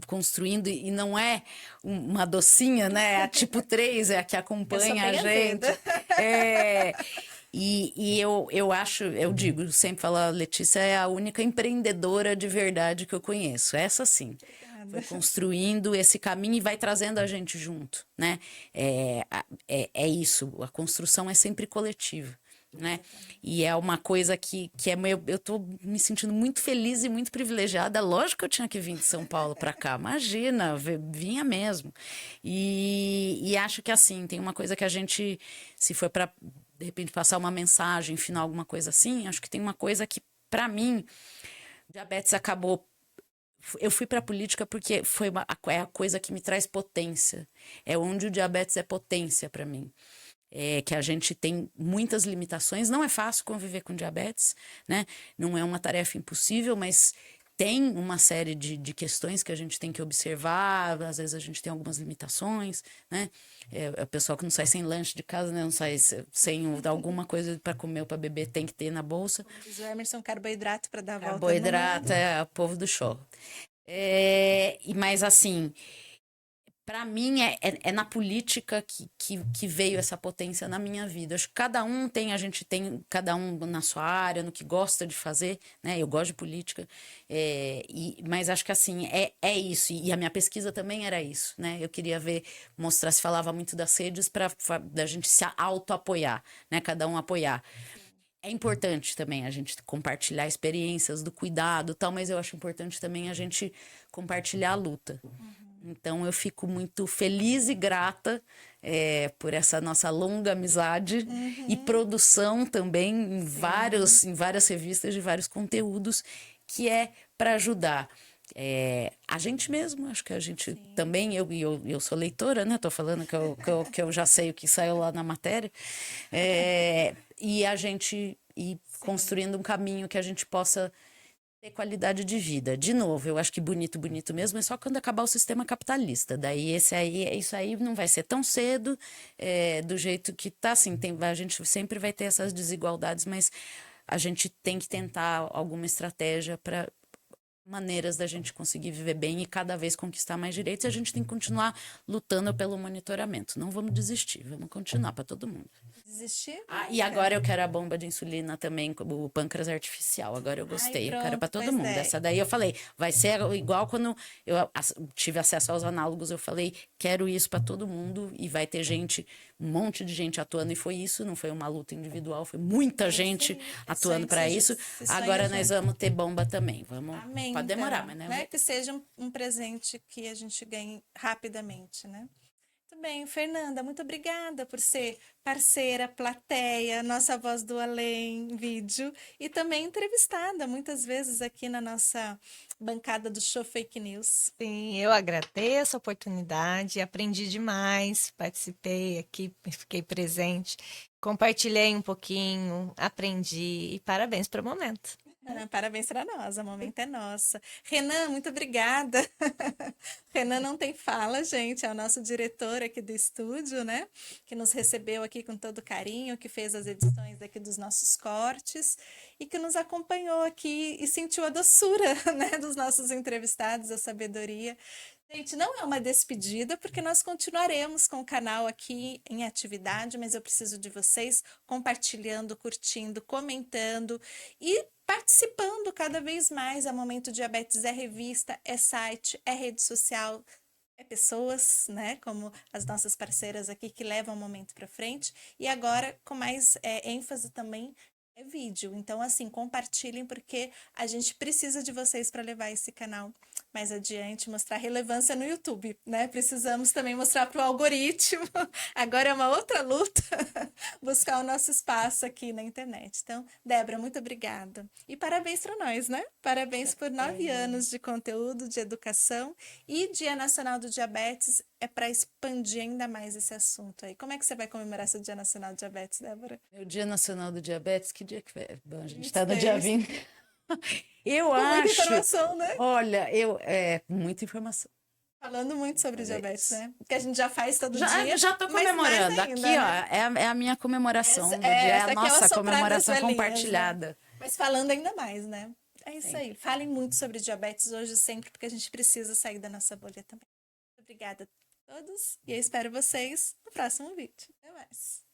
construindo, e não é uma docinha, né? A tipo 3 é a que acompanha a gente. Eu acho, eu digo, sempre falo, a Letícia é a única empreendedora de verdade que eu conheço. Essa sim. Foi construindo esse caminho e vai trazendo a gente junto, né? É isso, a construção é sempre coletiva, né? E é uma coisa que é meio, eu tô me sentindo muito feliz e muito privilegiada. Lógico que eu tinha que vir de São Paulo para cá, imagina, vinha mesmo. E acho que assim, tem uma coisa que a gente, se for para de repente passar uma mensagem final, alguma coisa assim, acho que tem uma coisa que, para mim, diabetes acabou. Eu fui para a política porque é a coisa que me traz potência. É onde o diabetes é potência para mim. É que a gente tem muitas limitações. Não é fácil conviver com diabetes, né? Não é uma tarefa impossível, mas tem uma série de questões que a gente tem que observar. Às vezes a gente tem algumas limitações, né? É o pessoal que não sai sem lanche de casa, né? Não sai sem alguma coisa para comer ou para beber, tem que ter na bolsa. Diz o Emerson, carboidrato para dar a volta no Carboidrato mundo. é o povo do show. Mas assim, para mim é na política que veio essa potência na minha vida. Acho que a gente tem cada um na sua área, no que gosta de fazer, né? Eu gosto de política, mas acho que assim, é isso. E a minha pesquisa também era isso, né? Eu queria mostrar, se falava muito das redes para da gente se auto-apoiar, né? Cada um apoiar. É importante também a gente compartilhar experiências do cuidado e tal, mas eu acho importante também a gente compartilhar a luta. Então eu fico muito feliz e grata por essa nossa longa amizade e produção também em várias revistas de vários conteúdos que é para ajudar. A gente mesmo, acho que a gente também, eu sou leitora, né? Tô falando que eu já sei o que saiu lá na matéria. E a gente ir construindo um caminho que a gente possa ter qualidade de vida. De novo, eu acho que bonito, bonito mesmo é só quando acabar o sistema capitalista. Daí isso aí não vai ser tão cedo, do jeito que tá, assim, a gente sempre vai ter essas desigualdades, mas a gente tem que tentar alguma estratégia para maneiras da gente conseguir viver bem e cada vez conquistar mais direitos, e a gente tem que continuar lutando pelo monitoramento. Não vamos desistir, vamos continuar para todo mundo. Desistir? E agora eu quero a bomba de insulina também, o pâncreas artificial. Agora eu gostei, eu quero para todo mundo. Essa daí eu falei, vai ser igual quando eu tive acesso aos análogos, eu falei, quero isso para todo mundo e vai ter gente, um monte de gente atuando, e foi isso, não foi uma luta individual, foi muita gente atuando para isso. Agora nós vamos ter bomba também. Vamos. Amém, Pode demorar, então, mas né? Que seja um presente que a gente ganhe rapidamente, né? Muito bem, Fernanda, muito obrigada por ser parceira, plateia, nossa voz do além, vídeo, e também entrevistada muitas vezes aqui na nossa bancada do Show Fake News. Sim, eu agradeço a oportunidade, aprendi demais, participei aqui, fiquei presente, compartilhei um pouquinho, aprendi e parabéns pelo momento. Parabéns para nós, o momento é nossa. Renan, muito obrigada. Renan não tem fala, gente, é o nosso diretor aqui do estúdio, né? Que nos recebeu aqui com todo carinho, que fez as edições aqui dos nossos cortes e que nos acompanhou aqui e sentiu a doçura, né, dos nossos entrevistados, a sabedoria. Gente, não é uma despedida, porque nós continuaremos com o canal aqui em atividade, mas eu preciso de vocês compartilhando, curtindo, comentando e participando cada vez mais. A Momento Diabetes é revista, é site, é rede social, é pessoas, né, como as nossas parceiras aqui que levam o momento para frente. E agora, com mais ênfase também, é vídeo. Então, assim, compartilhem, porque a gente precisa de vocês para levar esse canal mais adiante, mostrar relevância no YouTube, né? Precisamos também mostrar para o algoritmo. Agora é uma outra luta buscar o nosso espaço aqui na internet. Então, Débora, muito obrigada. E parabéns para nós, né? Parabéns por 9 anos de conteúdo, de educação, e Dia Nacional do Diabetes é para expandir ainda mais esse assunto aí. Como é que você vai comemorar seu Dia Nacional do Diabetes, Débora? O Dia Nacional do Diabetes, que dia que é? Bom, a gente está no dia 20. Eu acho. Muita informação, né? Olha, muita informação. Falando muito sobre diabetes, né? Que a gente já faz todo dia. Já tô comemorando. Aqui, né? ó, é a minha comemoração do dia, é a nossa comemoração compartilhada. Né? Mas falando ainda mais, né? É isso aí. Falem muito sobre diabetes hoje e sempre, porque a gente precisa sair da nossa bolha também. Obrigada a todos e eu espero vocês no próximo vídeo. Até mais.